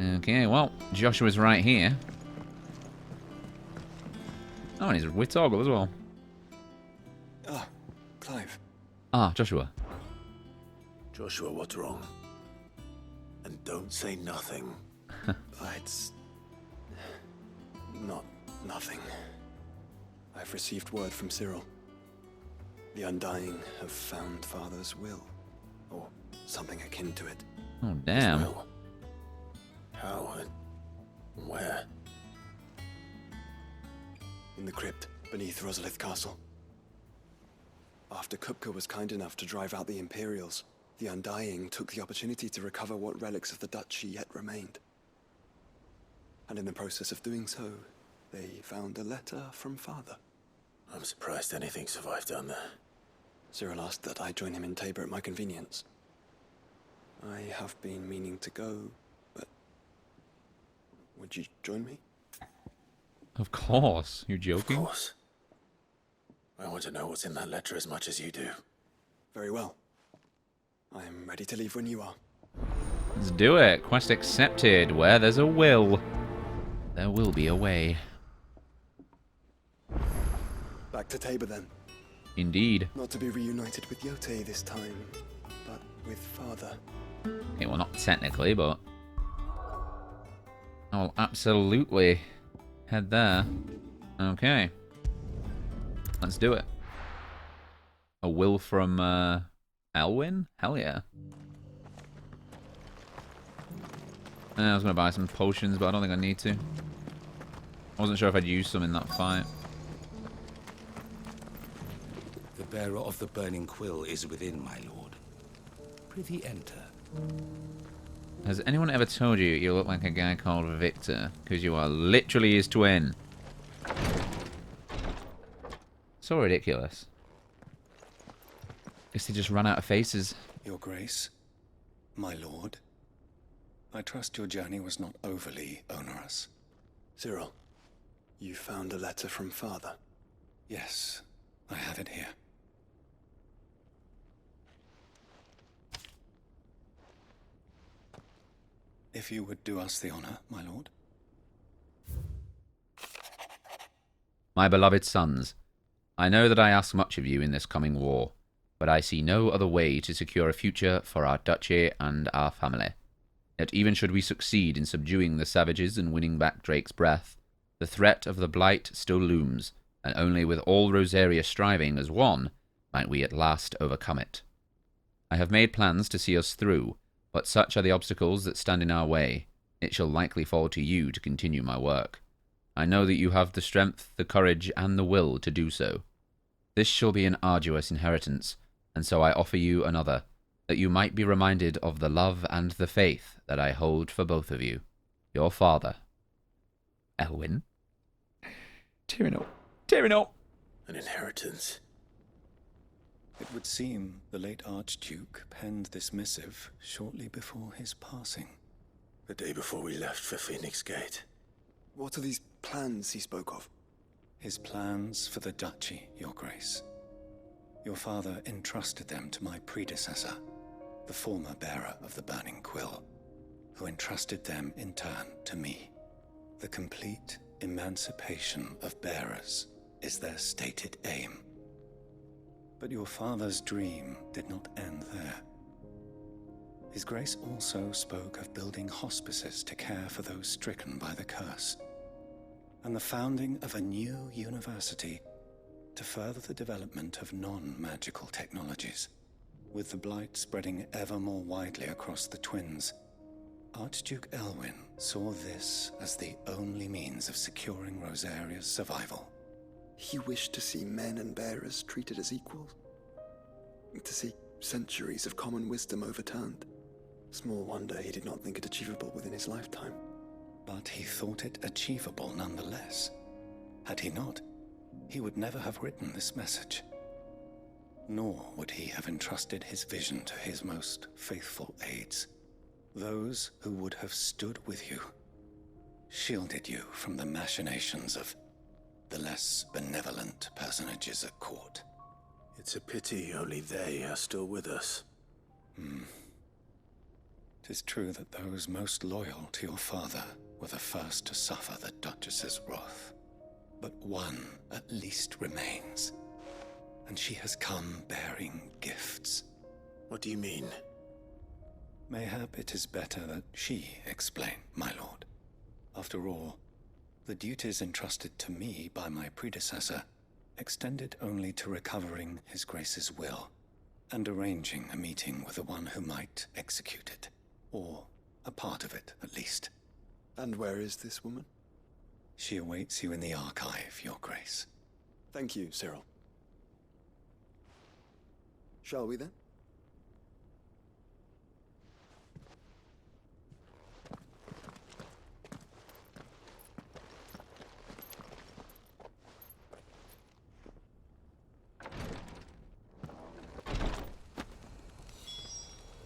Okay, well, Joshua's right here. Oh, and he's with Torgal as well. Ah, Clive. Ah, Joshua. Joshua, what's wrong? And don't say nothing. It's... not nothing. I've received word from Cyril. The Undying have found Father's will. Or something akin to it. Oh, damn. His will. How and where? In the crypt beneath Rosalith Castle. After Kupka was kind enough to drive out the Imperials, the Undying took the opportunity to recover what relics of the Duchy yet remained. And in the process of doing so, they found a letter from Father. I'm surprised anything survived down there. Cyril asked that I join him in Tabor at my convenience. I have been meaning to go, but... would you join me? Of course. You joking? Of course. I want to know what's in that letter as much as you do. Very well. I am ready to leave when you are. Let's do it. Quest accepted. Where there's a will, there will be a way. Back to Tabor then. Indeed. Not to be reunited with Yote this time, but with Father. Okay, well, not technically, but I'll absolutely head there. Okay. Let's do it. A will from Elwyn? Hell yeah. I was going to buy some potions, but I don't think I need to. I wasn't sure if I'd use some in that fight. The bearer of the burning quill is within, my lord. Prithee enter. Has anyone ever told you you look like a guy called Victor? Because you are literally his twin. So ridiculous. Guess they just ran out of faces. Your Grace, my lord, I trust your journey was not overly onerous. Cyril, you found a letter from Father. Yes, I have it here. If you would do us the honor, my lord. My beloved sons, I know that I ask much of you in this coming war, but I see no other way to secure a future for our duchy and our family. Yet even should we succeed in subduing the savages and winning back Drake's breath, the threat of the Blight still looms, and only with all Rosaria striving as one might we at last overcome it. I have made plans to see us through, but such are the obstacles that stand in our way. It shall likely fall to you to continue my work. I know that you have the strength, the courage, and the will to do so. This shall be an arduous inheritance, and so I offer you another, that you might be reminded of the love and the faith that I hold for both of you. Your father, Elwyn. Tearing up. Tearing up. An inheritance. It would seem the late Archduke penned this missive shortly before his passing. The day before we left for Phoenix Gate. What are these plans he spoke of? His plans for the duchy, your grace. Your father entrusted them to my predecessor, the former bearer of the burning quill, who entrusted them in turn to me. The complete emancipation of bearers is their stated aim. But your father's dream did not end there. His Grace also spoke of building hospices to care for those stricken by the curse, and the founding of a new university to further the development of non-magical technologies. With the Blight spreading ever more widely across the Twins, Archduke Elwyn saw this as the only means of securing Rosaria's survival. He wished to see men and bearers treated as equals. To see centuries of common wisdom overturned. Small wonder he did not think it achievable within his lifetime. But he thought it achievable nonetheless. Had he not, he would never have written this message. Nor would he have entrusted his vision to his most faithful aides. Those who would have stood with you, shielded you from the machinations of the less benevolent personages at court. It's a pity only they are still with us. 'Tis true that those most loyal to your father were the first to suffer the Duchess's wrath. But one at least remains, and she has come bearing gifts. What do you mean? Mayhap it is better that she explain, my lord. After all, the duties entrusted to me by my predecessor extended only to recovering His Grace's will and arranging a meeting with the one who might execute it, or a part of it at least. And where is this woman? She awaits you in the archive, Your Grace. Thank you, Cyril. Shall we then?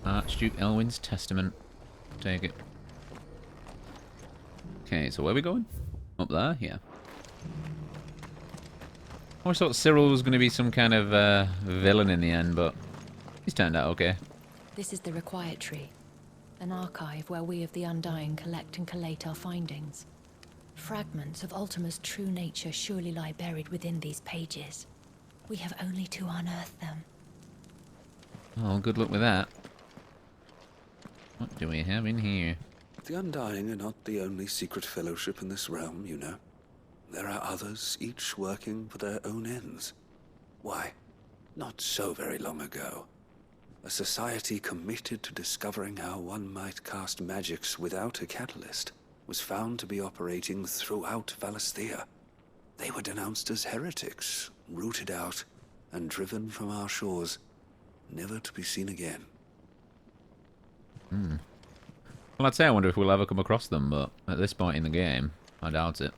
Archduke Elwin's Testament. Take it. Okay, so where are we going? Up there? Yeah. I always thought Cyril was going to be some kind of villain in the end, but he's turned out okay. This is the Required Tree, an archive where we of the Undying collect and collate our findings. Fragments of Ultima's true nature surely lie buried within these pages. We have only to unearth them. Oh, good luck with that. What do we have in here? The Undying are not the only secret fellowship in this realm, you know. There are others, each working for their own ends. Why, not so very long ago, a society committed to discovering how one might cast magics without a catalyst was found to be operating throughout Valisthea. They were denounced as heretics, rooted out, and driven from our shores, never to be seen again. Well, I'd say I wonder if we'll ever come across them, but at this point in the game, I doubt it.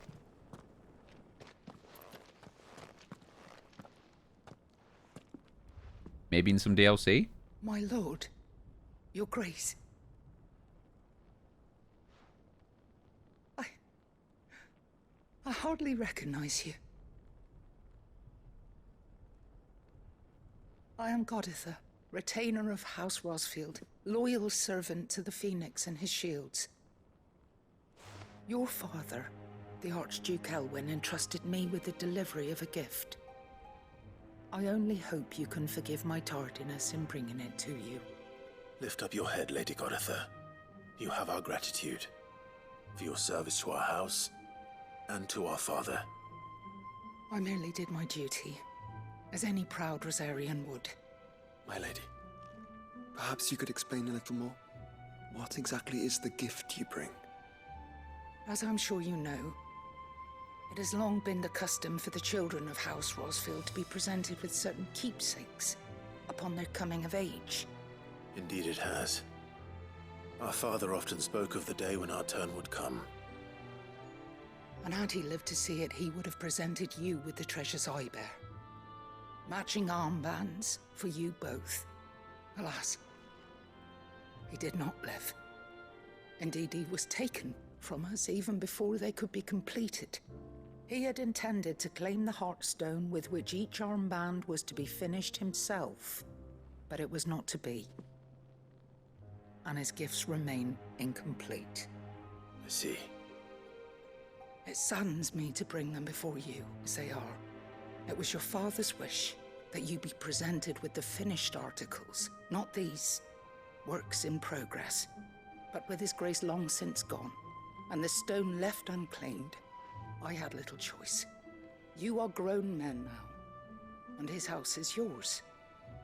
Maybe in some DLC? My lord, your grace. I hardly recognize you. I am Goditha, retainer of House Rosfield, loyal servant to the Phoenix and his shields. Your father, the Archduke Elwin, entrusted me with the delivery of a gift. I only hope you can forgive my tardiness in bringing it to you. Lift up your head, Lady Goditha. You have our gratitude for your service to our house and to our father. I merely did my duty, as any proud Rosarian would. My lady, perhaps you could explain a little more? What exactly is the gift you bring? As I'm sure you know, it has long been the custom for the children of House Rosfield to be presented with certain keepsakes upon their coming of age. Indeed it has. Our father often spoke of the day when our turn would come. And had he lived to see it, he would have presented you with the treasures I bear. Matching armbands for you both. Alas, he did not live. Indeed, he was taken from us even before they could be completed. He had intended to claim the Heartstone with which each armband was to be finished himself, but it was not to be. And his gifts remain incomplete. I see. It saddens me to bring them before you, as they are. It was your father's wish that you be presented with the finished articles, not these works in progress. But with his grace long since gone, and the stone left unclaimed, I had little choice. You are grown men now, and his house is yours.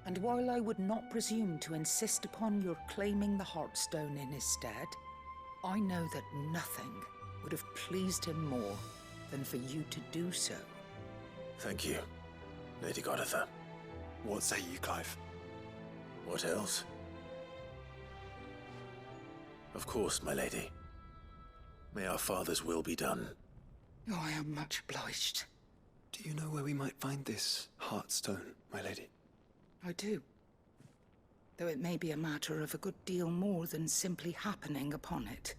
And while I would not presume to insist upon your claiming the Heartstone in his stead, I know that nothing would have pleased him more than for you to do so. Thank you, Lady Goditha. What say you, Clive? What else? Of course, my lady. May our father's will be done. Oh, I am much obliged. Do you know where we might find this Heartstone, my lady? I do. Though it may be a matter of a good deal more than simply happening upon it.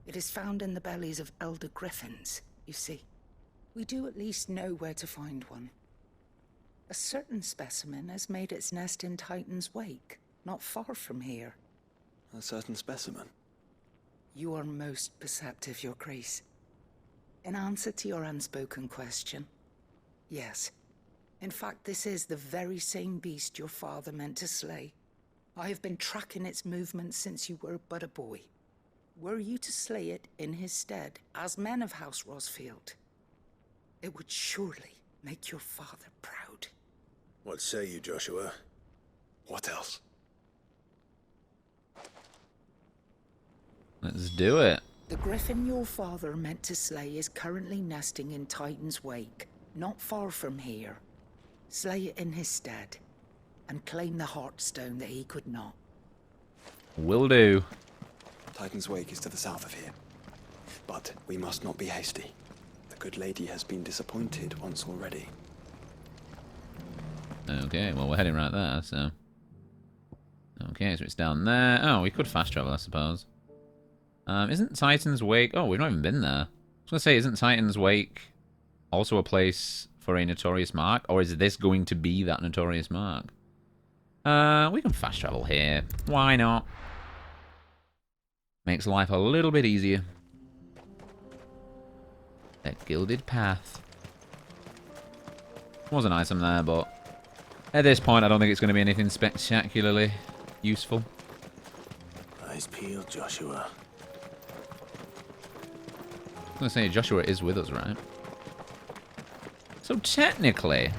It is found in the bellies of elder griffins, you see. We do at least know where to find one. A certain specimen has made its nest in Titan's Wake, not far from here. A certain specimen. You are most perceptive, Your Grace. In answer to your unspoken question, yes. In fact, this is the very same beast your father meant to slay. I have been tracking its movements since you were but a boy. Were you to slay it in his stead, as men of House Rosfield, it would surely make your father proud. What say you, Joshua? What else? Let's do it. The griffin your father meant to slay is currently nesting in Titan's wake, not far from here. Slay it in his stead, and claim the Heartstone that he could not. Will do. Titan's Wake is to the south of here. But we must not be hasty. The good lady has been disappointed once already. Okay, well, we're heading right there, so... Okay, so it's down there. Oh, we could fast travel, I suppose. Isn't Titan's Wake... Oh, we've not even been there. I was going to say, isn't Titan's Wake also a place for a Notorious mark? Or is this going to be that Notorious mark? We can fast travel here. Why not? Makes life a little bit easier. That gilded path. Was an item there, but at this point, I don't think it's going to be anything spectacularly useful. Eyes peeled, Joshua. I was going to say, Joshua is with us, right? So technically,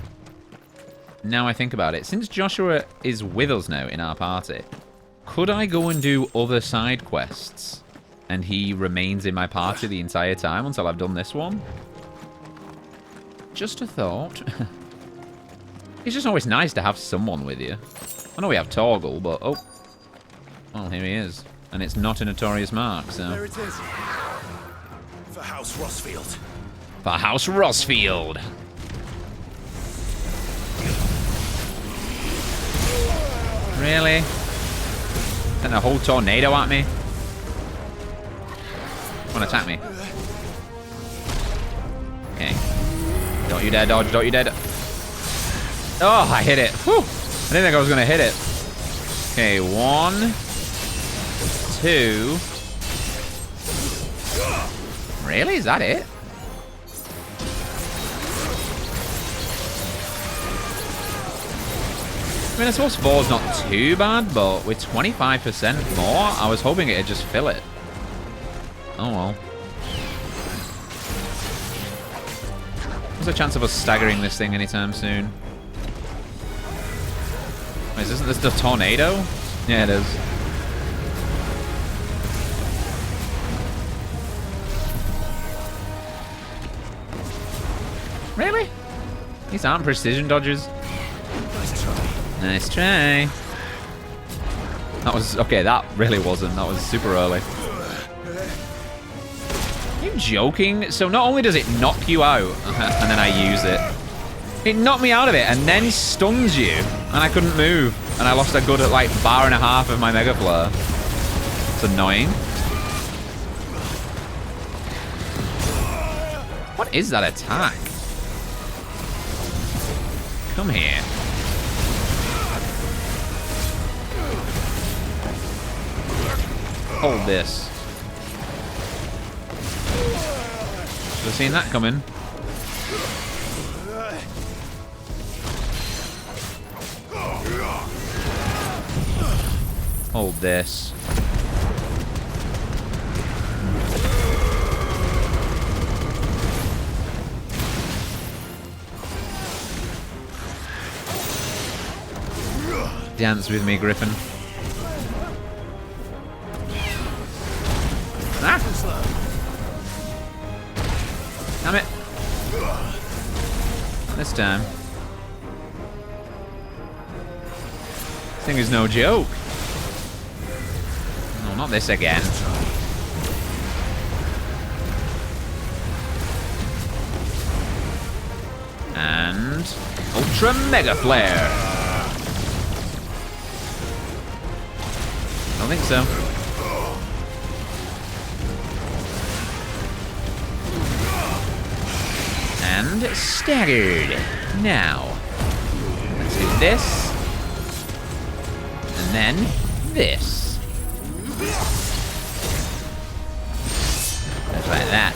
now I think about it, since Joshua is with us now in our party, could I go and do other side quests and he remains in my party the entire time until I've done this one? Just a thought. It's just always nice to have someone with you. I know we have Torgal, but oh. Well, here he is. And it's not a Notorious mark, so... There it is. For House Rosfield. For House Rosfield. Really? Sent a whole tornado at me? Come on, attack me. Okay. Don't you dare dodge, don't you dare... Oh, I hit it. Whew. I didn't think I was going to hit it. Okay, 1, 2... Really? Is that it? I mean, I suppose 4's not too bad, but with 25% more, I was hoping it'd just fill it. Oh well. There's a chance of us staggering this thing anytime soon. Wait, isn't this the tornado? Yeah, it is. Really? These aren't precision dodges. Nice try. That was... Okay, that really wasn't. That was super early. Are you joking? So not only does it knock you out, and then I use it, it knocked me out of it and then stuns you, and I couldn't move. And I lost a good, like, bar and a half of my Mega Flare. It's annoying. What is that attack? Come here. Hold this. Should have seen that coming. Hold this. Dance with me, Griffin. Ah! Damn it. This time. This thing is no joke. No, not this again. And... Ultra Mega Flare. I don't think so. And staggered. Now, let's do this. And then this. Just like that.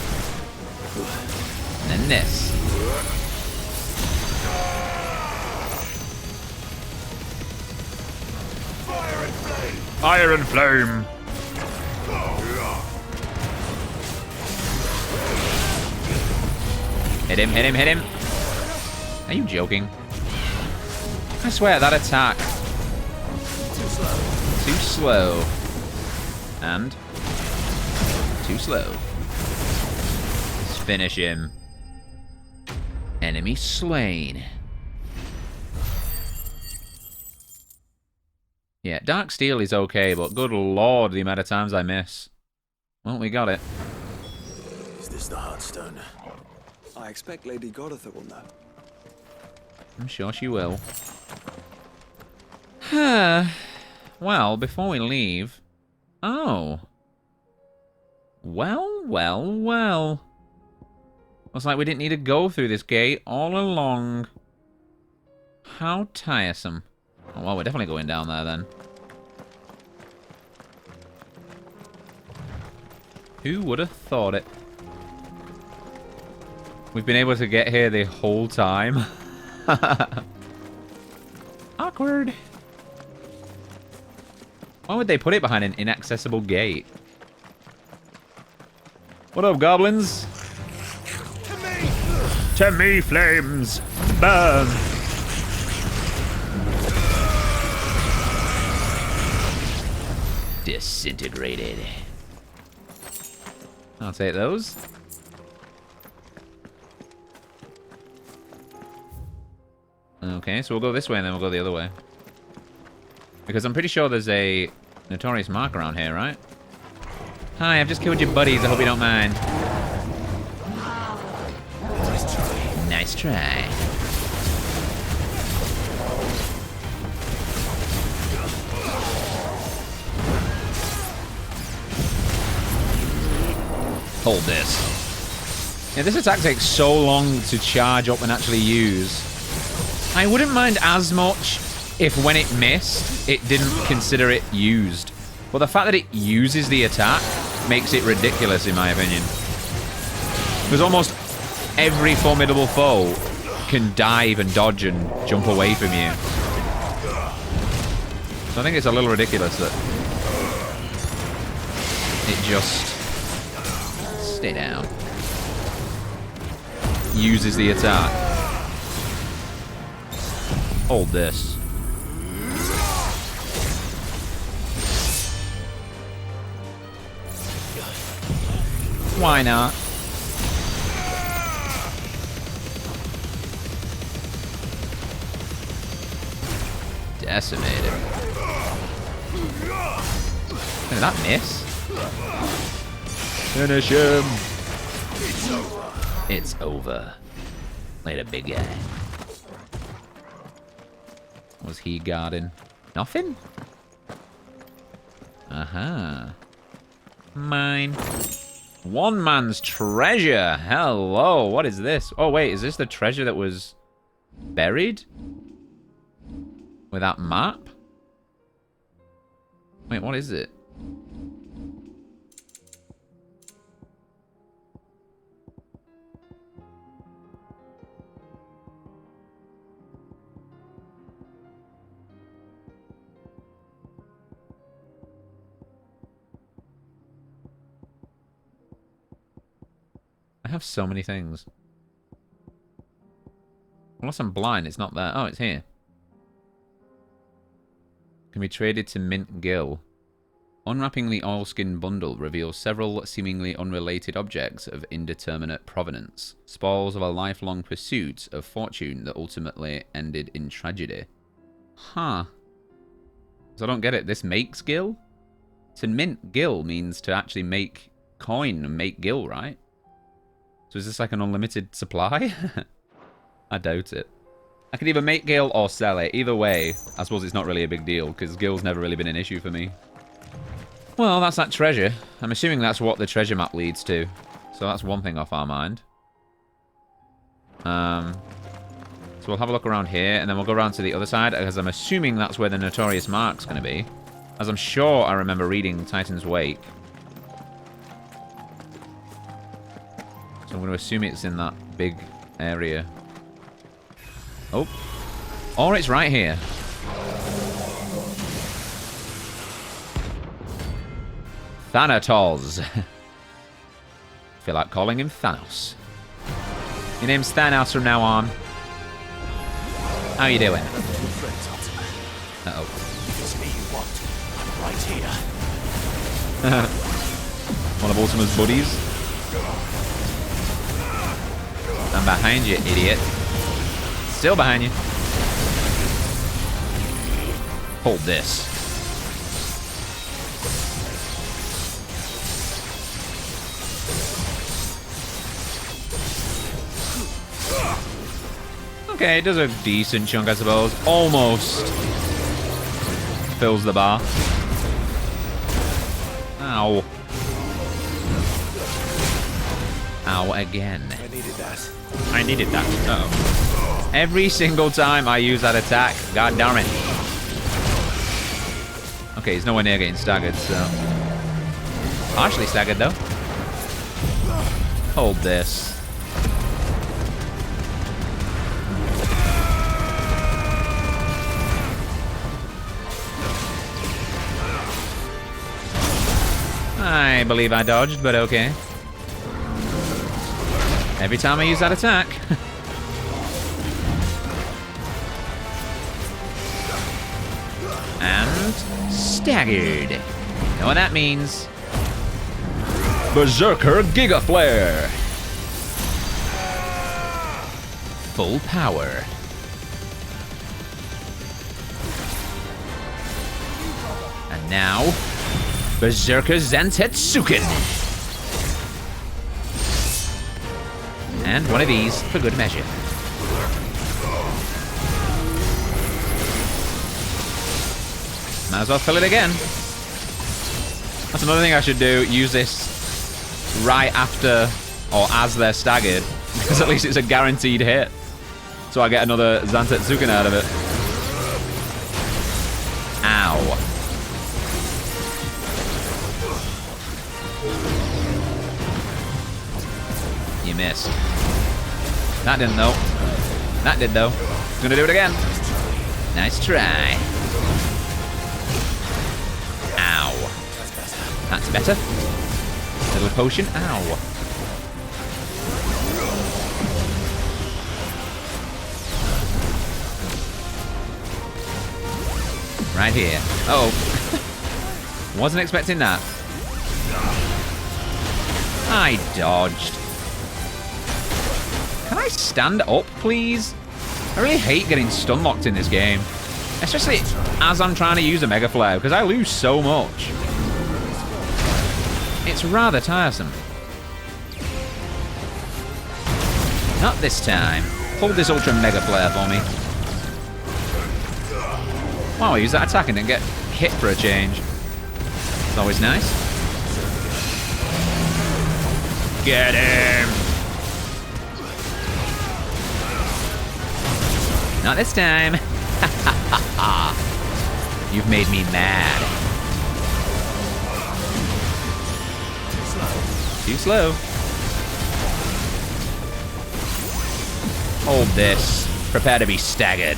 And then this. Fire and flame! Hit him, hit him, hit him! Are you joking? I swear, that attack... Too slow. And... Too slow. Let's finish him. Enemy slain. Yeah, Dark Steel is okay, but good lord, the amount of times I miss. Well, we got it. Is this the Heartstone? I expect Lady Godotha will know. I'm sure she will. Well, before we leave... Oh. Well, well, well. Looks like we didn't need to go through this gate all along. How tiresome. Oh, well, we're definitely going down there, then. Who would have thought it? We've been able to get here the whole time. Awkward. Why would they put it behind an inaccessible gate? What up, goblins? To me, flames! Burn! Disintegrated. I'll take those. Okay, so we'll go this way and then we'll go the other way. Because I'm pretty sure there's a Notorious mark around here, right? Hi, I've just killed your buddies. I hope you don't mind. Nice try. Hold this. Yeah, this attack takes so long to charge up and actually use. I wouldn't mind as much if when it missed, it didn't consider it used. But the fact that it uses the attack makes it ridiculous, in my opinion. Because almost every Formidable Foe can dive and dodge and jump away from you. So I think it's a little ridiculous that it just... Stay down. Uses the attack. Hold this. Why not? Decimated. Did that miss? Finish him. It's over. Later, big guy. Was he guarding? Nothing? Aha. Mine. One man's treasure. Hello. What is this? Oh, wait. Is this the treasure that was buried? With that map? Wait, what is it? I have so many things. Unless I'm blind, it's not there. Oh, it's here. Can be traded to mint gill. Unwrapping the oilskin bundle reveals several seemingly unrelated objects of indeterminate provenance. Spoils of a lifelong pursuit of fortune that ultimately ended in tragedy. Huh. So I don't get it. This makes gill? To mint gill means to actually make coin and make gill, right? So is this like an unlimited supply? I doubt it. I can either make gill or sell it. Either way, I suppose it's not really a big deal, because gill's never really been an issue for me. Well, that's that treasure. I'm assuming that's what the treasure map leads to. So that's one thing off our mind. So we'll have a look around here, and then we'll go around to the other side, because I'm assuming that's where the Notorious mark's going to be. As I'm sure I remember reading Titan's Wake. So I'm going to assume it's in that big area. Oh. Or it's right here. Thanatos. Feel like calling him Thanos. Your name's Thanos from now on. How you doing? Uh-oh. It's me you want. I'm right here. One of Ultima's buddies. I'm behind you, idiot. Still behind you. Hold this. Okay, it does a decent chunk, I suppose. Almost fills the bar. Ow. Ow again. I needed that. I needed that. Uh-oh. Every single time I use that attack, god darn it. Okay, he's nowhere near getting staggered, so... Partially staggered, though. Hold this. I believe I dodged, but okay. Every time I use that attack. And staggered. You know what that means? Berserker Giga Flare. Full power. And now, Berserker Zantetsuken. And one of these for good measure. Might as well fill it again. That's another thing I should do. Use this right after or as they're staggered. Because at least it's a guaranteed hit. So I get another Zantetsuken out of it. Ow. You missed. That didn't though. That did though. Gonna do it again. Nice try. Ow. That's better. Little potion. Ow. Right here. Uh oh. Wasn't expecting that. I dodged. Can I stand up, please? I really hate getting stun locked in this game. Especially as I'm trying to use a Mega Flare, because I lose so much. It's rather tiresome. Not this time. Hold this Ultra Mega Flare for me. Wow, I use that attack and didn't get hit for a change. It's always nice. Get him! Not this time. You've made me mad. Too slow. Hold this. Prepare to be staggered.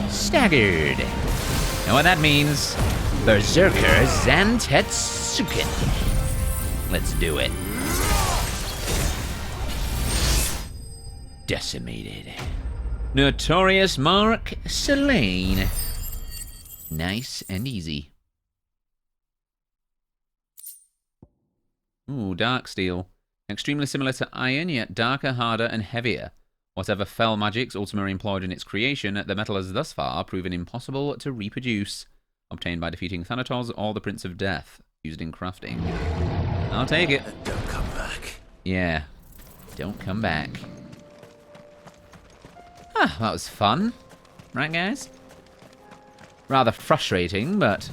Staggered. Know what that means? Berserker Zantetsuken. Let's do it. Decimated. Notorious Mark Selene. Nice and easy. Ooh, Dark Steel. Extremely similar to iron, yet darker, harder, and heavier. Whatever fell magics ultimately employed in its creation, the metal has thus far proven impossible to reproduce. Obtained by defeating Thanatos or the Prince of Death. Used in crafting. I'll take it. Don't come back. Yeah. Don't come back. Ah, that was fun. Right, guys? Rather frustrating, but...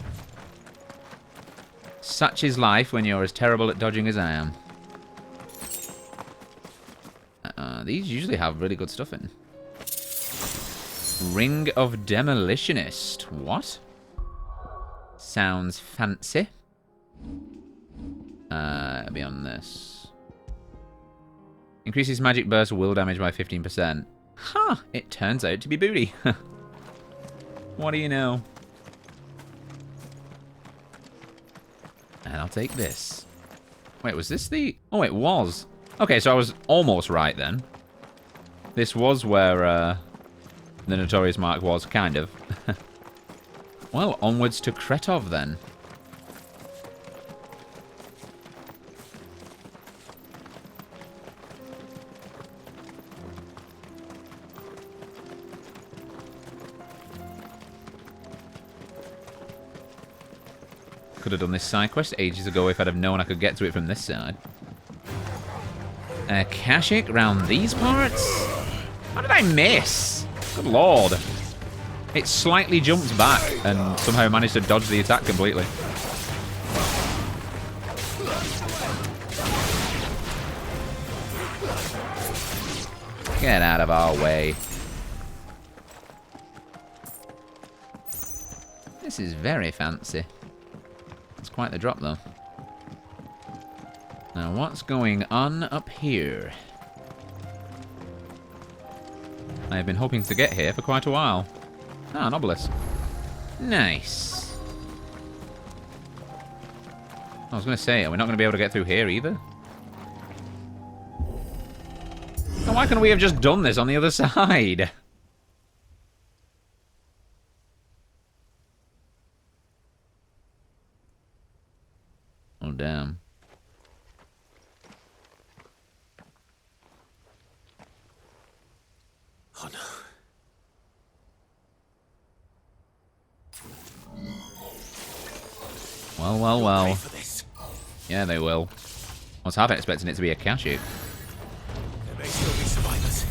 such is life when you're as terrible at dodging as I am. These usually have really good stuff in. Ring of Demolitionist. What? Sounds fancy. It'll be on this. Increases magic burst will damage by 15%. Huh, it turns out to be booty. What do you know? And I'll take this. Wait, was this the... Oh, it was. Okay, so I was almost right then. This was where the Notorious mark was, kind of. Well, onwards to Kretov then. Could have done this side quest ages ago if I'd have known I could get to it from this side. Akashic round these parts? How did I miss? Good lord. It slightly jumped back and somehow managed to dodge the attack completely. Get out of our way. This is very fancy. It's quite the drop, though. Now, what's going on up here? I have been hoping to get here for quite a while. Ah, an obelisk. Nice. I was going to say, are we not going to be able to get through here either? Now, why couldn't we have just done this on the other side? Oh, damn. Oh, no. Well, well, well. Pay for this. Yeah, they will. I was half expecting it to be Akashic. There may still be survivors.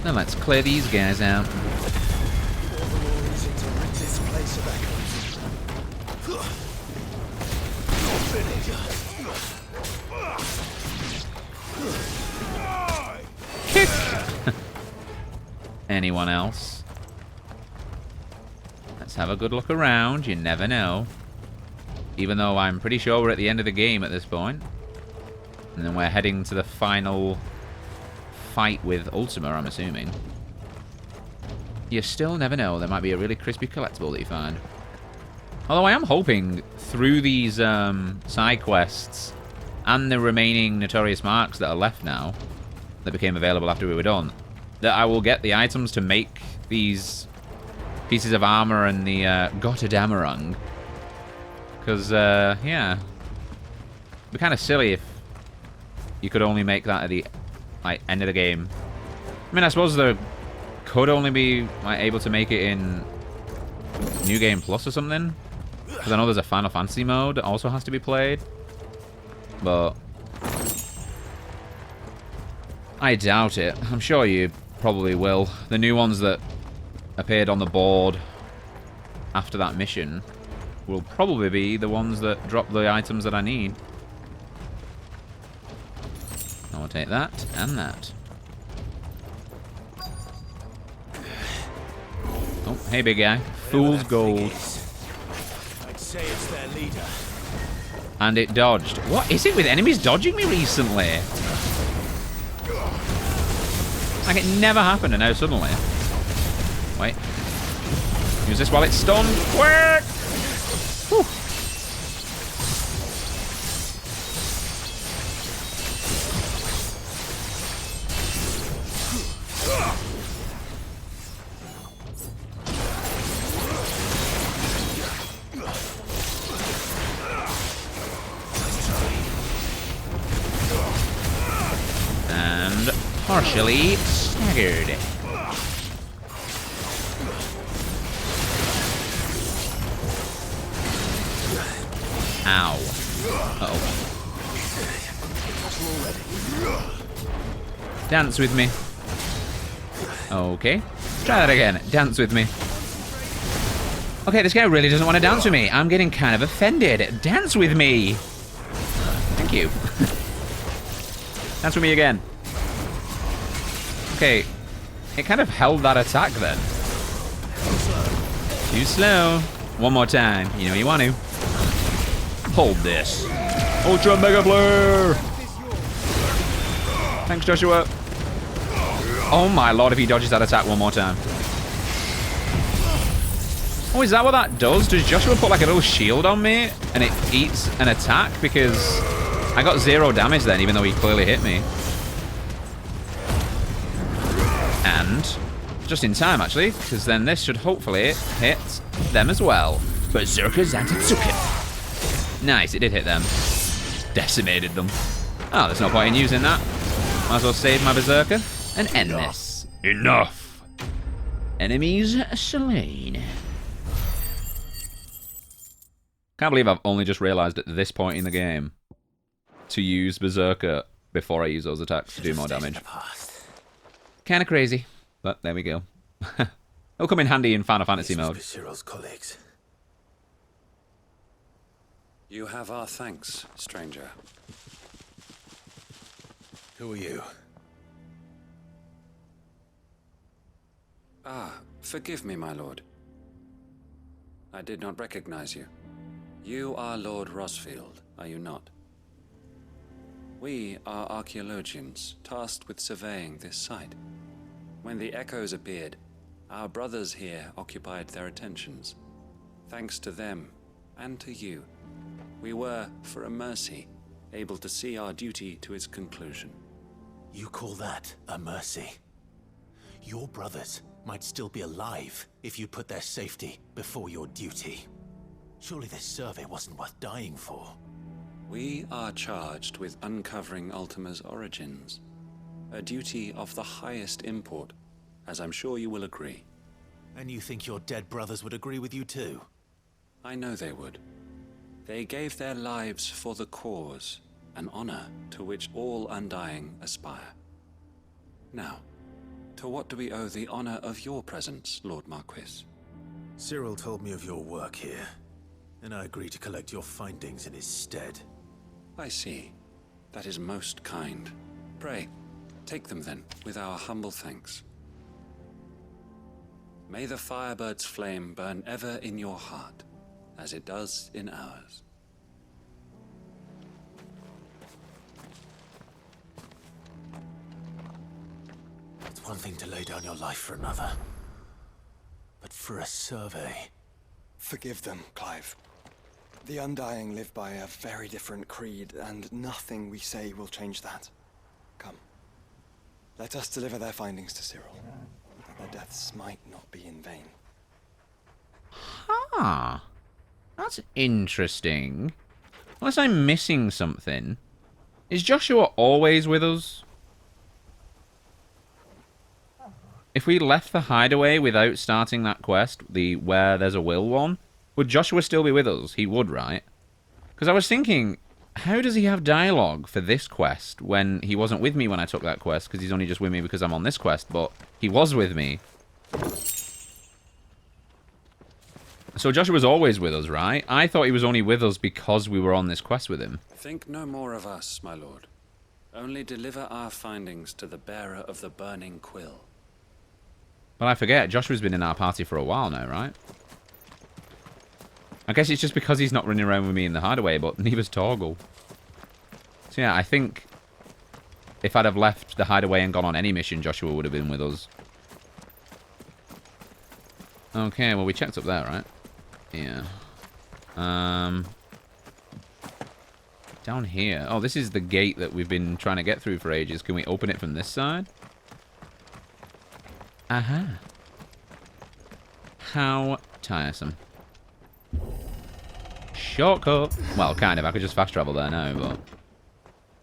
Now let's clear these guys out. All the glories into Ritz's place of echoes. Kick! Anyone else? Let's have a good look around. You never know. Even though I'm pretty sure we're at the end of the game at this point. And then we're heading to the final fight with Ultima, I'm assuming. You still never know. There might be a really crispy collectible that you find. Although I am hoping through these side quests and the remaining Notorious marks that are left now, that became available after we were done, that I will get the items to make these pieces of armor and the Gotterdammerung. Because, yeah, it'd be kind of silly if you could only make that at the end of the game. I mean, I suppose there could only be able to make it in New Game Plus or something. Because I know there's a Final Fantasy mode that also has to be played. But I doubt it. I'm sure you probably will. The new ones that appeared on the board after that mission will probably be the ones that drop the items that I need. I will take that and that. Oh, hey big guy. Fool's gold. I'd say it's their leader. And it dodged. What is it with enemies dodging me recently? Like it never happened and now suddenly. Wait. Use this while it's stunned. Quick! Whew. And partially staggered. Ow. Uh-oh. Dance with me. Okay. Try that again. Dance with me. Okay, this guy really doesn't want to dance with me. I'm getting kind of offended. Dance with me. Thank you. Dance with me again. Okay. It kind of held that attack then. Too slow. One more time. You know you want to. Hold this. Ultra Mega Flare! Thanks, Joshua. Oh my lord, if he dodges that attack one more time. Oh, is that what that does? Does Joshua put like a little shield on me and it eats an attack? Because I got 0 damage then, even though he clearly hit me. And just in time, actually, because then this should hopefully hit them as well. Berserker Zantetsuken. Nice, it did hit them. Decimated them. Oh, there's no point in using that. Might as well save my Berserker and end this. Enough. Enemies slain. Can't believe I've only just realised at this point in the game to use Berserker before I use those attacks to do more damage. Kinda crazy, but there we go. It'll come in handy in Final Fantasy mode. Cyril's colleagues. You have our thanks, stranger. Who are you? Ah, forgive me, my lord. I did not recognize you. You are Lord Rosfield, are you not? We are archaeologians, tasked with surveying this site. When the echoes appeared, our brothers here occupied their attentions. Thanks to them, and to you, we were, for a mercy, able to see our duty to its conclusion. You call that a mercy? Your brothers might still be alive if you put their safety before your duty. Surely this survey wasn't worth dying for. We are charged with uncovering Ultima's origins, a duty of the highest import, as I'm sure you will agree. And you think your dead brothers would agree with you too? I know they would. They gave their lives for the cause, an honor to which all Undying aspire. Now, to what do we owe the honor of your presence, Lord Marquis? Cyril told me of your work here, and I agreed to collect your findings in his stead. I see. That is most kind. Pray, take them then, with our humble thanks. May the Firebird's flame burn ever in your heart, as it does in ours. It's one thing to lay down your life for another, but for a survey... Forgive them, Clive. The Undying live by a very different creed, and nothing we say will change that. Come. Let us deliver their findings to Cyril, that their deaths might not be in vain. Huh. That's interesting. Unless I'm missing something. Is Joshua always with us? If we left the hideaway without starting that quest, the Where There's a Will one, would Joshua still be with us? He would, right? Because I was thinking, how does he have dialogue for this quest when he wasn't with me when I took that quest? Because he's only just with me because I'm on this quest, but he was with me. So Joshua's always with us, right? I thought he was only with us because we were on this quest with him. Think no more of us, my lord. Only deliver our findings to the bearer of the burning quill. But I forget, Joshua's been in our party for a while now, right? I guess it's just because he's not running around with me in the hideaway, but neither's Torgal. So yeah, I think if I'd have left the hideaway and gone on any mission, Joshua would have been with us. Okay, well we checked up there, right? Yeah. Down here. Oh, this is the gate that we've been trying to get through for ages. Can we open it from this side? Aha. How tiresome. Shortcut. Well, kind of. I could just fast travel there now, but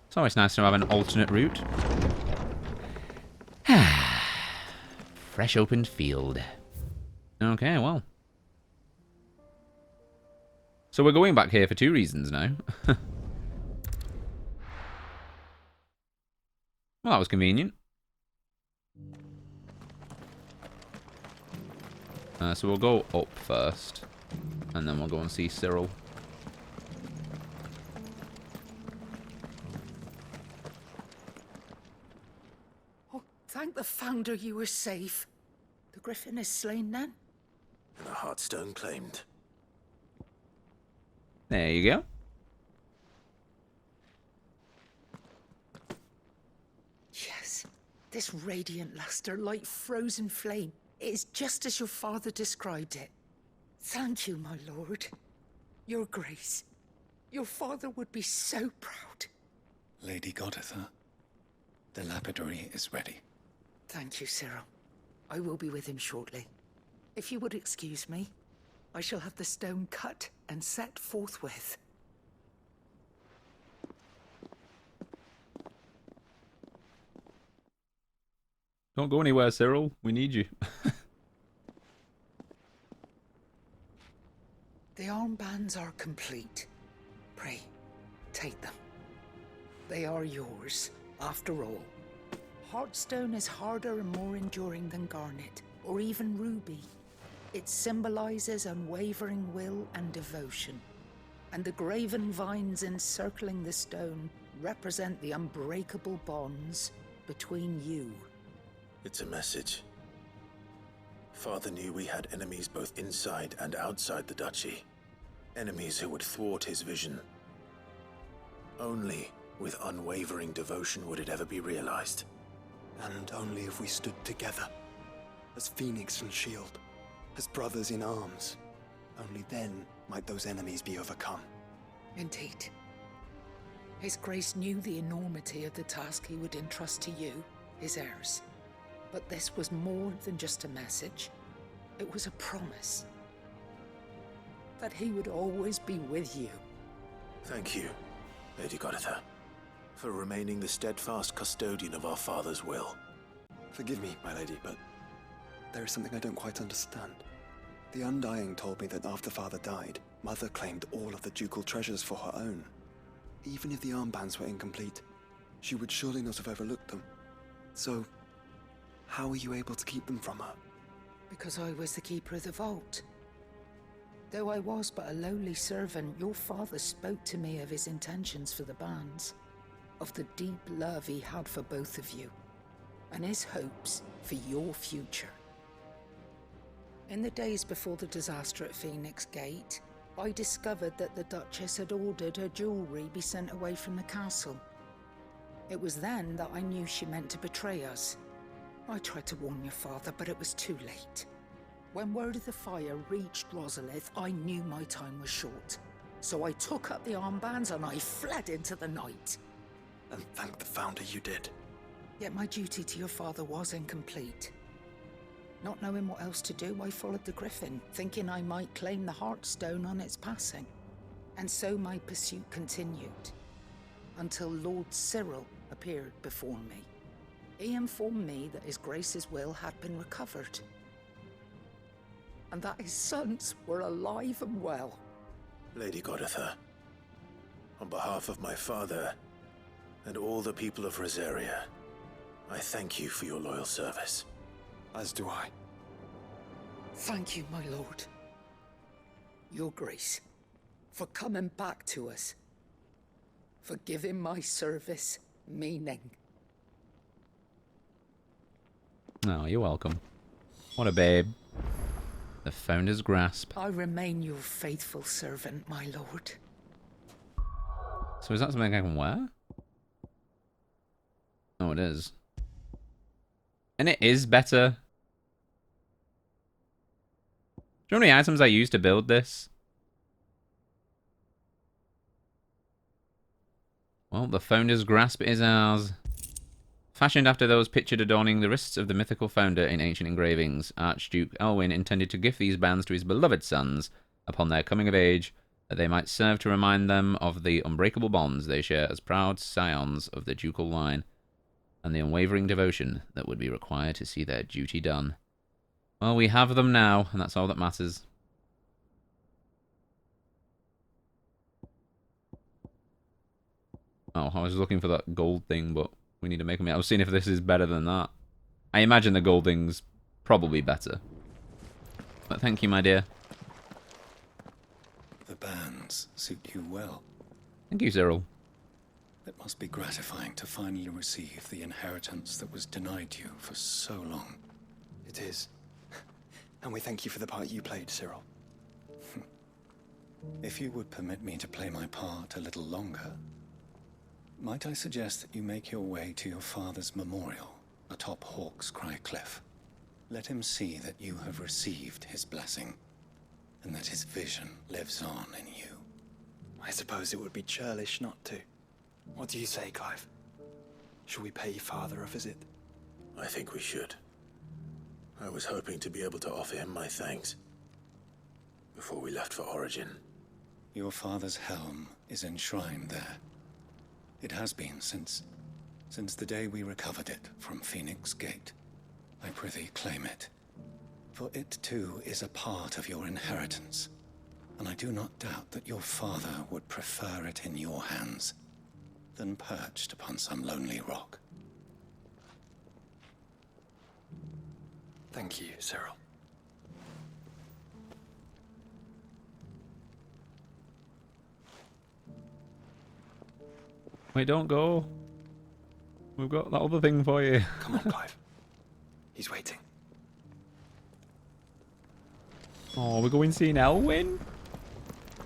it's always nice to have an alternate route. Fresh opened field. Okay, well. So we're going back here for 2 reasons now. Well, that was convenient. So we'll go up first, and then we'll go and see Cyril. Oh, thank the Fountain wonder you were safe. The griffin is slain then? And a heartstone claimed. There you go. Yes, this radiant luster like frozen flame. It is just as your father described it. Thank you, my lord. Your grace. Your father would be so proud. Lady Goditha, the lapidary is ready. Thank you, Cyril. I will be with him shortly. If you would excuse me, I shall have the stone cut and set forthwith. Don't go anywhere, Cyril. We need you. The armbands are complete. Pray, take them. They are yours, after all. Heartstone is harder and more enduring than garnet, or even ruby. It symbolizes unwavering will and devotion. And the graven vines encircling the stone represent the unbreakable bonds between you. It's a message. Father knew we had enemies both inside and outside the duchy. Enemies who would thwart his vision. Only with unwavering devotion would it ever be realized. And only if we stood together, as Phoenix and Shield, as brothers in arms, only then might those enemies be overcome. Indeed. His Grace knew the enormity of the task he would entrust to you, his heirs. But this was more than just a message. It was a promise. That he would always be with you. Thank you, Lady Goditha, for remaining the steadfast custodian of our father's will. Forgive me, my lady, but there is something I don't quite understand. The Undying told me that after Father died, Mother claimed all of the ducal treasures for her own. Even if the armbands were incomplete, she would surely not have overlooked them. So, how were you able to keep them from her? Because I was the keeper of the vault. Though I was but a lowly servant, your father spoke to me of his intentions for the bands, of the deep love he had for both of you, and his hopes for your future. In the days before the disaster at Phoenix Gate, I discovered that the Duchess had ordered her jewelry be sent away from the castle. It was then that I knew she meant to betray us. I tried to warn your father, but it was too late. When word of the fire reached Rosalith, I knew my time was short. So I took up the armbands and I fled into the night. And thank the Founder you did. Yet my duty to your father was incomplete. Not knowing what else to do, I followed the griffin, thinking I might claim the Heartstone on its passing. And so my pursuit continued, until Lord Cyril appeared before me. He informed me that His Grace's will had been recovered, and that his sons were alive and well. Lady Goditha, on behalf of my father and all the people of Rosaria, I thank you for your loyal service. As do I. Thank you, my lord. Your Grace, for coming back to us, for giving my service meaning. Oh, you're welcome. What a babe. The Founder's Grasp. I remain your faithful servant, my lord. So is that something I can wear? Oh, it is. And it is better. Do you know how many items I used to build this? Well, the Founder's Grasp is ours. Fashioned after those pictured adorning the wrists of the mythical founder in ancient engravings, Archduke Elwyn intended to gift these bands to his beloved sons upon their coming of age, that they might serve to remind them of the unbreakable bonds they share as proud scions of the ducal line, and the unwavering devotion that would be required to see their duty done. Well, we have them now, and that's all that matters. Oh, I was looking for that gold thing, but we need to make them. I was seeing if this is better than that. I imagine the gold thing's probably better. But thank you, my dear. The bands suit you well. Thank you, Cyril. It must be gratifying to finally receive the inheritance that was denied you for so long. It is. And we thank you for the part you played, Cyril. If you would permit me to play my part a little longer, might I suggest that you make your way to your father's memorial atop Hawk's Cry Cliff? Let him see that you have received his blessing, and that his vision lives on in you. I suppose it would be churlish not to. What do you say, Clive? Shall we pay Father a visit? I think we should. I was hoping to be able to offer him my thanks before we left for Origin. Your father's helm is enshrined there. It has been since the day we recovered it from Phoenix Gate. I prithee claim it, for it too is a part of your inheritance, and I do not doubt that your father would prefer it in your hands than perched upon some lonely rock. Thank you, Cyril. Wait, don't go. We've got that other thing for you. Come on, Clive. He's waiting. Oh, we're going to see an Elwyn?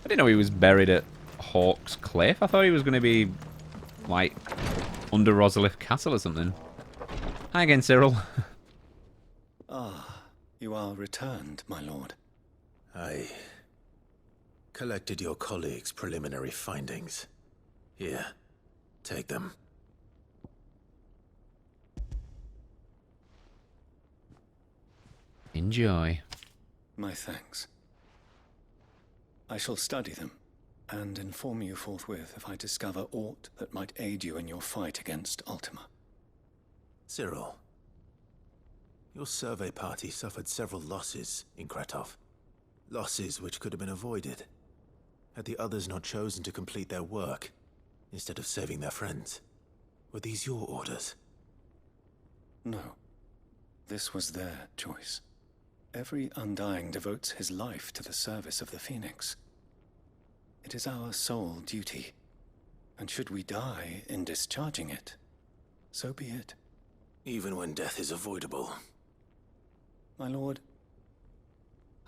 I didn't know he was buried at Hawk's Cliff. I thought he was going to be, like, under Rosalith Castle or something. Hi again, Cyril. Ah, you are returned, my lord. I collected your colleagues' preliminary findings. Here, take them. Enjoy. My thanks. I shall study them, and inform you forthwith if I discover aught that might aid you in your fight against Ultima. Cyril, your survey party suffered several losses in Kretov. Losses which could have been avoided, had the others not chosen to complete their work, instead of saving their friends. Were these your orders? No. This was their choice. Every Undying devotes his life to the service of the Phoenix. It is our sole duty, and should we die in discharging it, so be it. Even when death is avoidable. My lord,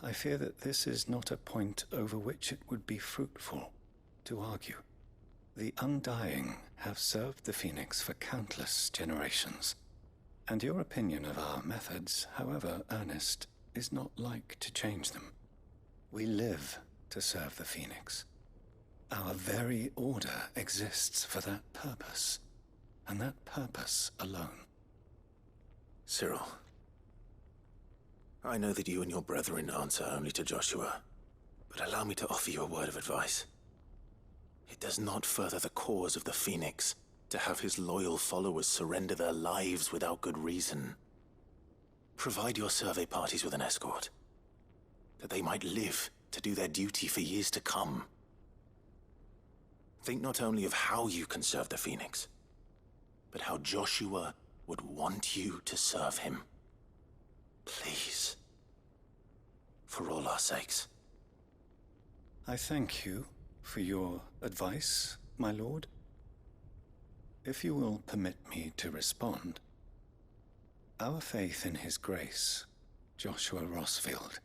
I fear that this is not a point over which it would be fruitful to argue. The Undying have served the Phoenix for countless generations, and your opinion of our methods, however earnest, is not like to change them. We live to serve the Phoenix. Our very order exists for that purpose, and that purpose alone. Cyril, I know that you and your brethren answer only to Joshua, but allow me to offer you a word of advice. It does not further the cause of the Phoenix to have his loyal followers surrender their lives without good reason. Provide your survey parties with an escort, that they might live to do their duty for years to come. Think not only of how you can serve the Phoenix, but how Joshua would want you to serve him. Please. For all our sakes. I thank you for your advice, my lord. If you will permit me to respond, our faith in his grace, Joshua Rossfield,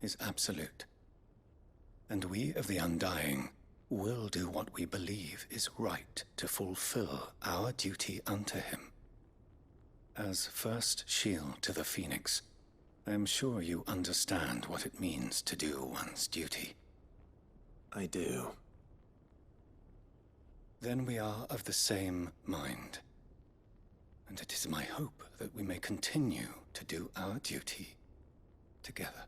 is absolute. And we of the Undying will do what we believe is right to fulfill our duty unto him. As first shield to the Phoenix, I am sure you understand what it means to do one's duty. I do. Then we are of the same mind. And it is my hope that we may continue to do our duty together.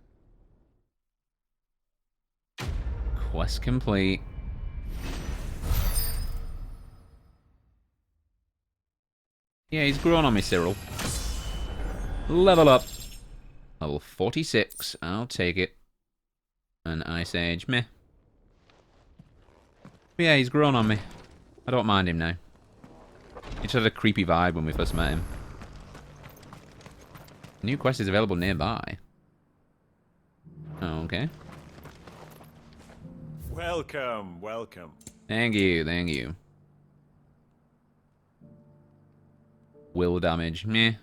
Quest complete. Yeah, he's grown on me, Cyril. Level up. Level 46. I'll take it. An Ice Age. Meh. But yeah, he's grown on me. I don't mind him now. He just had a creepy vibe when we first met him. New quest is available nearby. Oh, okay. Welcome, welcome. Thank you, thank you. Will damage. Meh.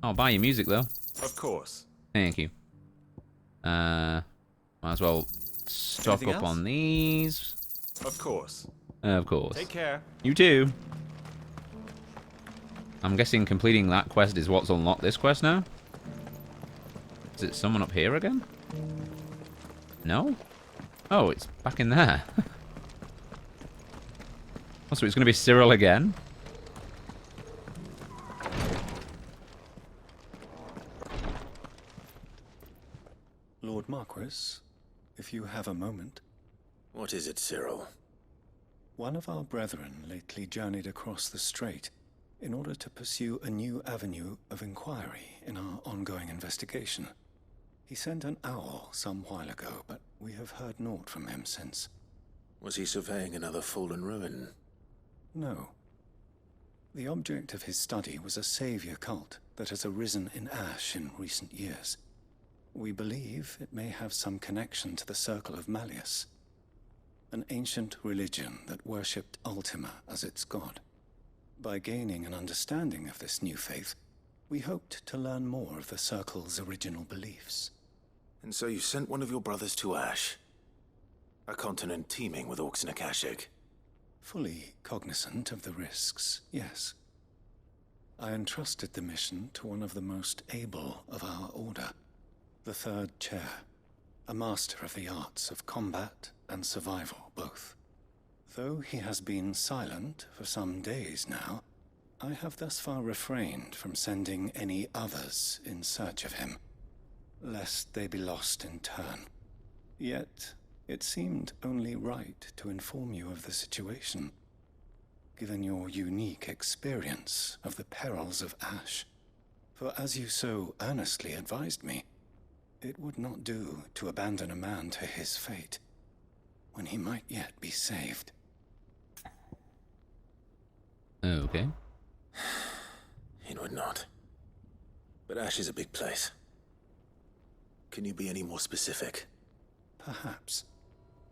I'll buy your music, though. Of course. Thank you. Might as well stock Anything up else? on these. Of course. Of course. Take care. You too. I'm guessing completing that quest is what's unlocked this quest now? Is it someone up here again? No? Oh, it's back in there. Oh, so it's going to be Cyril again? Lord Marquis, if you have a moment. What is it, Cyril? One of our brethren lately journeyed across the strait in order to pursue a new avenue of inquiry in our ongoing investigation. He sent an owl some while ago, but we have heard naught from him since. Was he surveying another fallen ruin? No. The object of his study was a savior cult that has arisen in Ash in recent years. We believe it may have some connection to the Circle of Malleus, an ancient religion that worshipped Ultima as its god. By gaining an understanding of this new faith, we hoped to learn more of the Circle's original beliefs. And so you sent one of your brothers to Ash? A continent teeming with orcs and Akashic? Fully cognizant of the risks, yes. I entrusted the mission to one of the most able of our order, the Third Chair, a master of the arts of combat and survival both. Though he has been silent for some days now, I have thus far refrained from sending any others in search of him, lest they be lost in turn. Yet, it seemed only right to inform you of the situation, given your unique experience of the perils of Ash. For as you so earnestly advised me, it would not do to abandon a man to his fate, when he might yet be saved. Okay. It would not. But Ash is a big place. Can you be any more specific? Perhaps.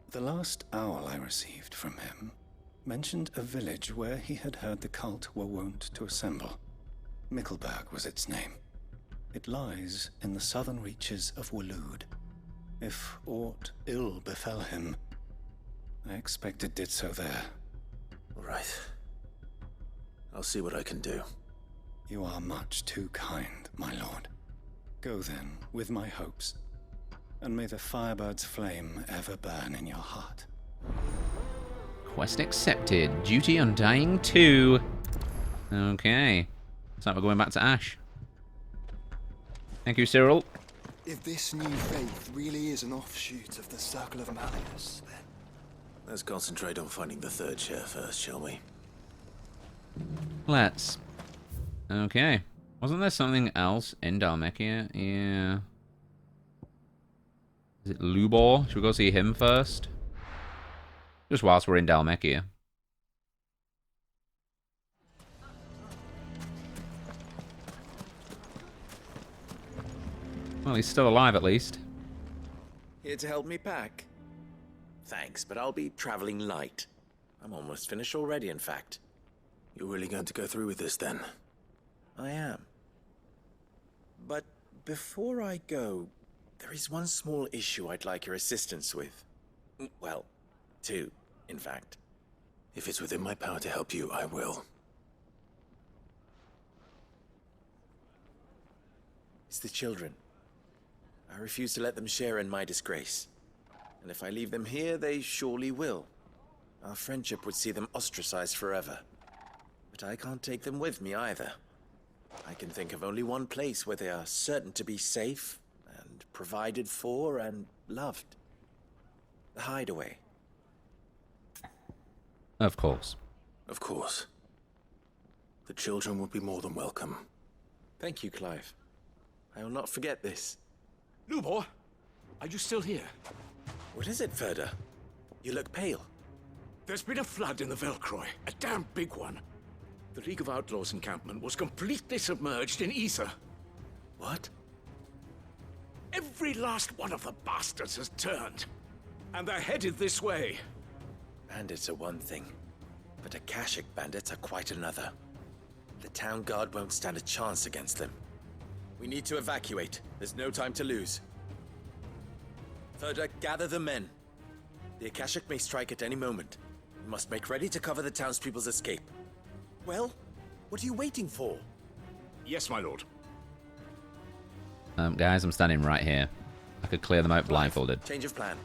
The last owl I received from him mentioned a village where he had heard the cult were wont to assemble. Mickleburg was its name. It lies in the southern reaches of Waloed. If aught ill befell him, I expect it did so there. Right. I'll see what I can do. You are much too kind, my lord. Go then, with my hopes, and may the Firebird's flame ever burn in your heart. Quest accepted. Duty Undying 2. Okay. Looks like we're going back to Ash. Thank you, Cyril. If this new faith really is an offshoot of the Circle of Malleus, then... Let's concentrate on finding the third chair first, shall we? Let's. Okay. Wasn't there something else in Dhalmekia? Yeah. Is it Lubor? Should we go see him first? Just whilst we're in Dhalmekia. Well, he's still alive at least. Here to help me pack? Thanks, but I'll be traveling light. I'm almost finished already, in fact. You're really going to go through with this, then? I am. But before I go, there is one small issue I'd like your assistance with. Well, two, in fact. If it's within my power to help you, I will. It's the children. I refuse to let them share in my disgrace. And if I leave them here, they surely will. Our friendship would see them ostracized forever. But I can't take them with me either. I can think of only one place where they are certain to be safe, and provided for, and loved. The Hideaway. Of course. Of course. The children would be more than welcome. Thank you, Clive. I will not forget this. Lubor, are you still here? What is it, Ferda? You look pale. There's been a flood in the Velcroy, a damn big one. The League of Outlaws encampment was completely submerged in ether. What? Every last one of the bastards has turned, and they're headed this way. Bandits are one thing. But Akashic bandits are quite another. The town guard won't stand a chance against them. We need to evacuate. There's no time to lose. Thurda, gather the men. The Akashic may strike at any moment. We must make ready to cover the townspeople's escape. Well, what are you waiting for? Yes, my lord. Guys, I'm standing right here. I could clear them out blindfolded. Change of plan.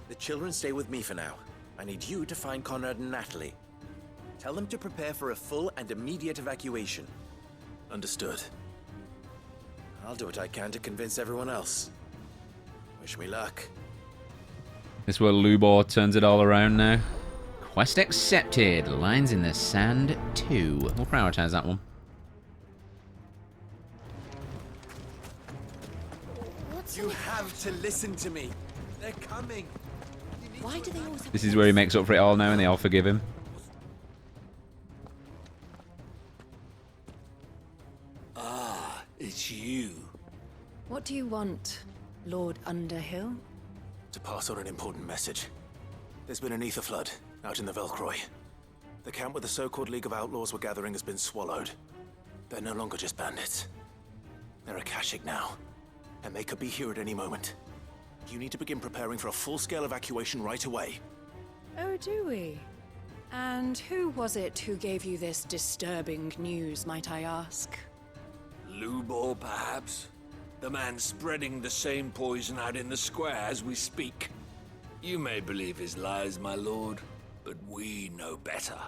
The children stay with me for now. I need you to find Conrad and Natalie. Tell them to prepare for a full and immediate evacuation. Understood. I'll do what I can to convince everyone else. Wish me luck. This is where Lubor turns it all around now. Quest accepted. Lines in the Sand 2. We'll prioritize that one. You have to listen to me. They're coming. Why do they always... This is where he makes up for it all now and they all forgive him. Ah, it's you. What do you want, Lord Underhill? To pass on an important message. There's been an ether flood out in the Velcroy. The camp where the so-called League of Outlaws were gathering has been swallowed. They're no longer just bandits. They're Akashic now, and they could be here at any moment. You need to begin preparing for a full-scale evacuation right away. Oh, do we? And who was it who gave you this disturbing news, might I ask? Lubor, perhaps? The man spreading the same poison out in the square as we speak. You may believe his lies, my lord, but we know better.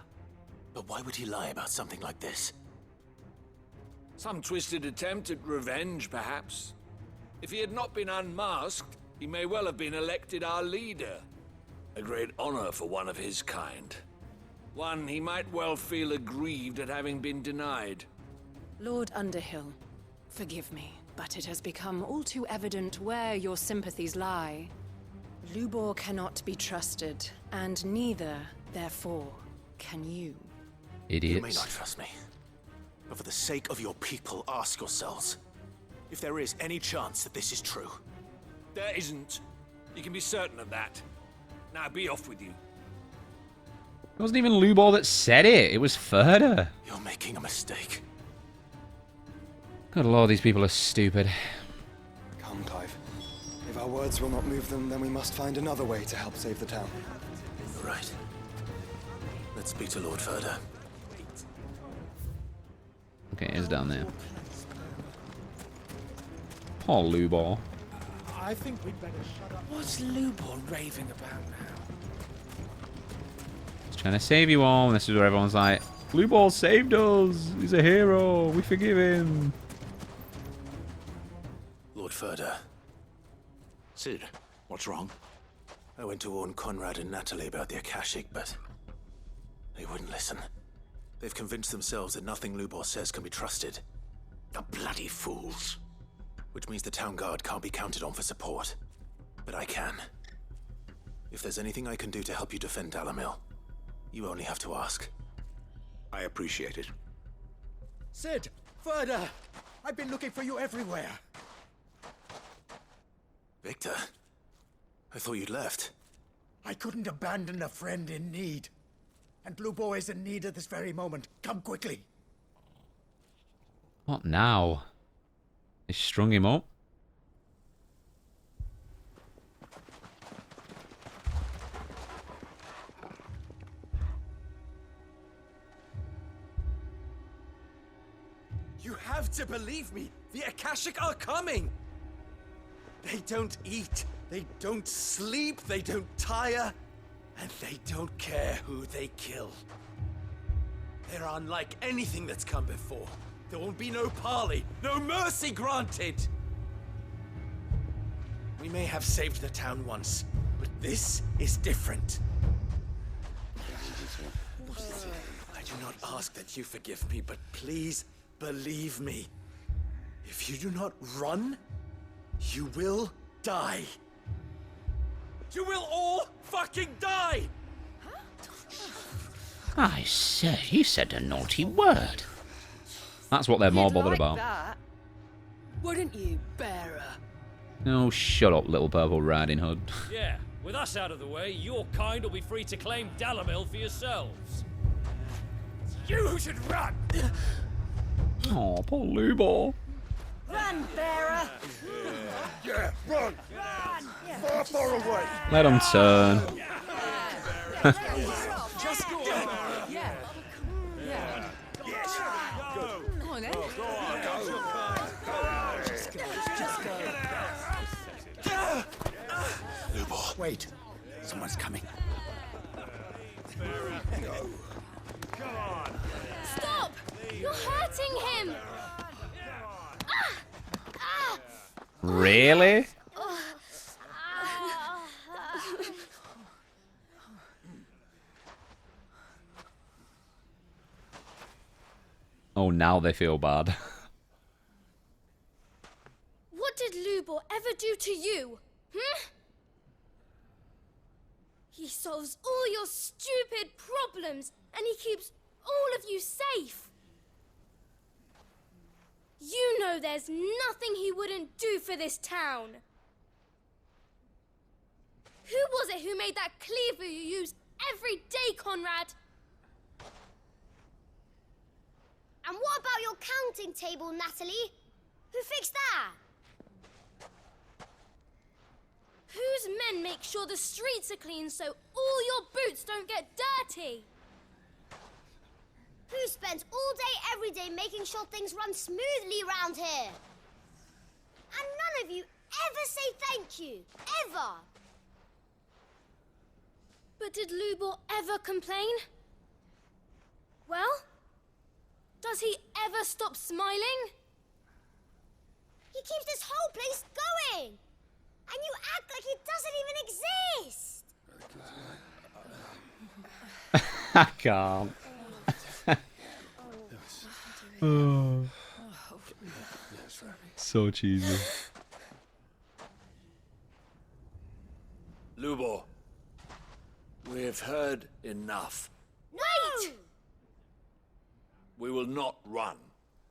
But why would he lie about something like this? Some twisted attempt at revenge, perhaps. If he had not been unmasked, he may well have been elected our leader. A great honor for one of his kind. One he might well feel aggrieved at having been denied. Lord Underhill, forgive me, but it has become all too evident where your sympathies lie. Lubor cannot be trusted, and neither, therefore, can you. Idiots. You may not trust me, but for the sake of your people, ask yourselves if there is any chance that this is true. There isn't. You can be certain of that. Now be off with you. It wasn't even Lubor that said it. It was Thurda. You're making a mistake. Good lord, these people are stupid. Come, Clive. If our words will not move them, then we must find another way to help save the town. Right. Let's speak to Lord Thurda. Okay, it's down there. Poor Lubor. I think we'd better shut up. What's Lubor raving about now? He's trying to save you all, and this is where everyone's like, Lubor saved us! He's a hero! We forgive him! Lord Thurda. Sid, what's wrong? I went to warn Conrad and Natalie about the Akashic, but they wouldn't listen. They've convinced themselves that nothing Lubor says can be trusted. The bloody fools. Which means the town guard can't be counted on for support. But I can. If there's anything I can do to help you defend Dalamil, you only have to ask. I appreciate it. Sid! Thurda! I've been looking for you everywhere. Victor? I thought you'd left. I couldn't abandon a friend in need. And Lubor is in need at this very moment. Come quickly. What now? They strung him up? You have to believe me. The Akashic are coming. They don't eat. They don't sleep. They don't tire. And they don't care who they kill. They're unlike anything that's come before. There will be no parley, no mercy granted. We may have saved the town once, but this is different. I do not ask that you forgive me, but please believe me. If you do not run, you will die. You will all fucking die! I said, you said a naughty word. That's what they're more bothered about. That, wouldn't you, bearer? Oh, shut up, little purple riding hood. Yeah, with us out of the way, your kind will be free to claim Dalamil for yourselves. You should run! Oh, poor Lubor. Run, bearer! Yeah, run! Run! Far, far away! Let him turn. Just go on. Yeah. Yeah. Come on, then. Just go. Lubor, wait. Someone's coming. Stop! You're hurting him! Really? Oh, now they feel bad. What did Lubor ever do to you? He solves all your stupid problems, and he keeps all of you safe. You know there's nothing he wouldn't do for this town. Who was it who made that cleaver you use every day, Conrad? And what about your counting table, Natalie? Who fixed that? Whose men make sure the streets are clean so all your boots don't get dirty? Who spends all day, every day making sure things run smoothly round here? And none of you ever say thank you. Ever. But did Lubor ever complain? Well, does he ever stop smiling? He keeps this whole place going. And you act like it doesn't even exist. I can't. Oh. So cheesy. Lubor, we've heard enough. Wait! We will not run.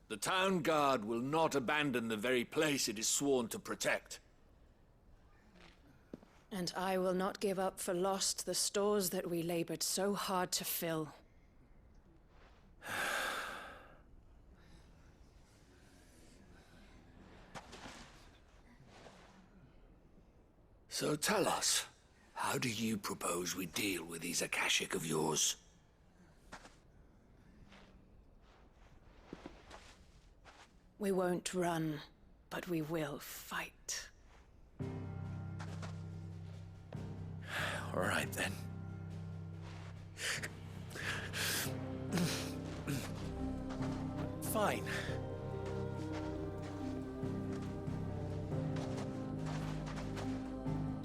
The town guard will not abandon the very place it is sworn to protect. And I will not give up for lost the stores that we labored so hard to fill. So tell us, how do you propose we deal with these Akashic of yours? We won't run, but we will fight. All right, then. Fine.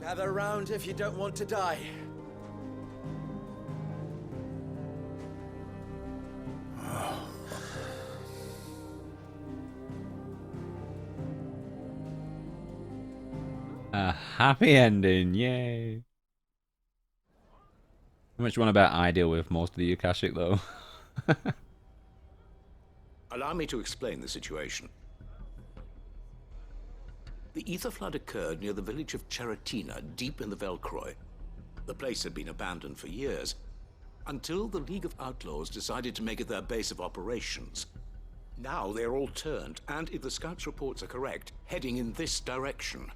Gather round if you don't want to die. A happy ending, yay. How much do you want to bet I deal with most of the Akashic, though? Allow me to explain the situation. The ether flood occurred near the village of Cheratina, deep in the Velcroy. The place had been abandoned for years, until the League of Outlaws decided to make it their base of operations. Now they're all turned, and if the scouts' reports are correct, heading in this direction.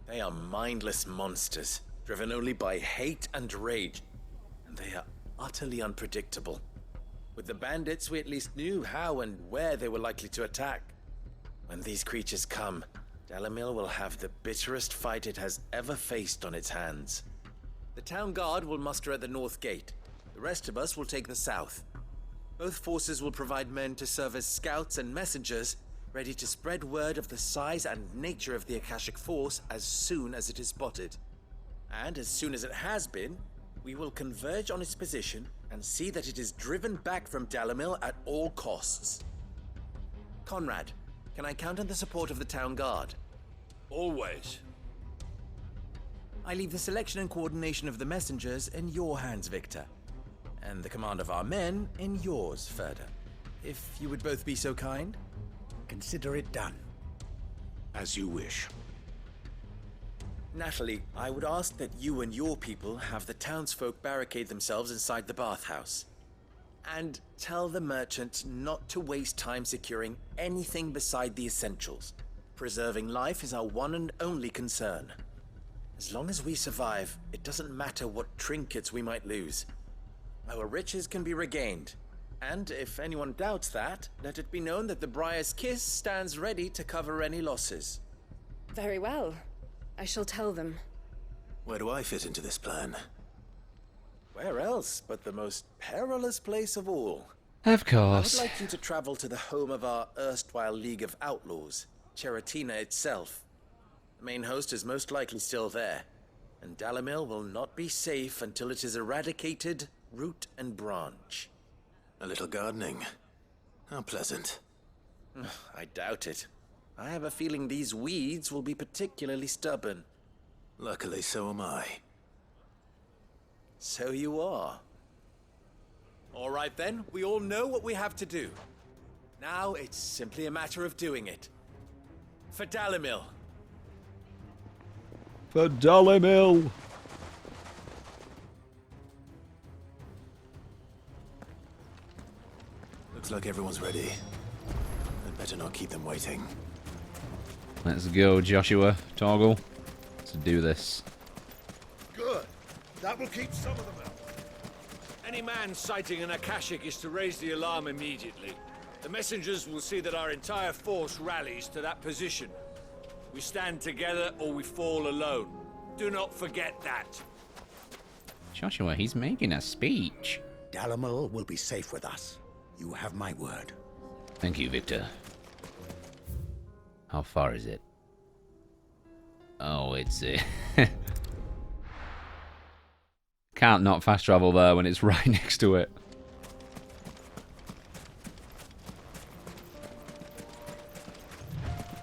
They are mindless monsters, driven only by hate and rage. And they are utterly unpredictable. With the bandits, we at least knew how and where they were likely to attack. When these creatures come, Dalamil will have the bitterest fight it has ever faced on its hands. The town guard will muster at the north gate. The rest of us will take the south. Both forces will provide men to serve as scouts and messengers, ready to spread word of the size and nature of the Akashic force as soon as it is spotted. And as soon as it has been, we will converge on its position and see that it is driven back from Dalamil at all costs. Conrad, can I count on the support of the town guard? Always. I leave the selection and coordination of the messengers in your hands, Victor. And the command of our men in yours, Ferda. If you would both be so kind. Consider it done. As you wish. Natalie, I would ask that you and your people have the townsfolk barricade themselves inside the bathhouse. And tell the merchant not to waste time securing anything beside the essentials. Preserving life is our one and only concern. As long as we survive, it doesn't matter what trinkets we might lose. Our riches can be regained. And if anyone doubts that, let it be known that the Briar's Kiss stands ready to cover any losses. Very well. I shall tell them. Where do I fit into this plan? Where else but the most perilous place of all? Of course. I would like you to travel to the home of our erstwhile League of Outlaws, Cheratina itself. The main host is most likely still there, and Dalimil will not be safe until it is eradicated, root and branch. A little gardening. How pleasant. I doubt it. I have a feeling these weeds will be particularly stubborn. Luckily, so am I. So you are. All right then, we all know what we have to do. Now it's simply a matter of doing it. For Dalimil. For Dalimil. Looks like everyone's ready. I'd better not keep them waiting. Let's go, Joshua. Toggle. Let's do this. Good. That will keep some of them out. Any man sighting an Akashic is to raise the alarm immediately. The messengers will see that our entire force rallies to that position. We stand together or we fall alone. Do not forget that. Joshua, he's making a speech. Dalimil will be safe with us. You have my word. Thank you, Victor. How far is it? Oh, it's... Can't not fast travel there when it's right next to it.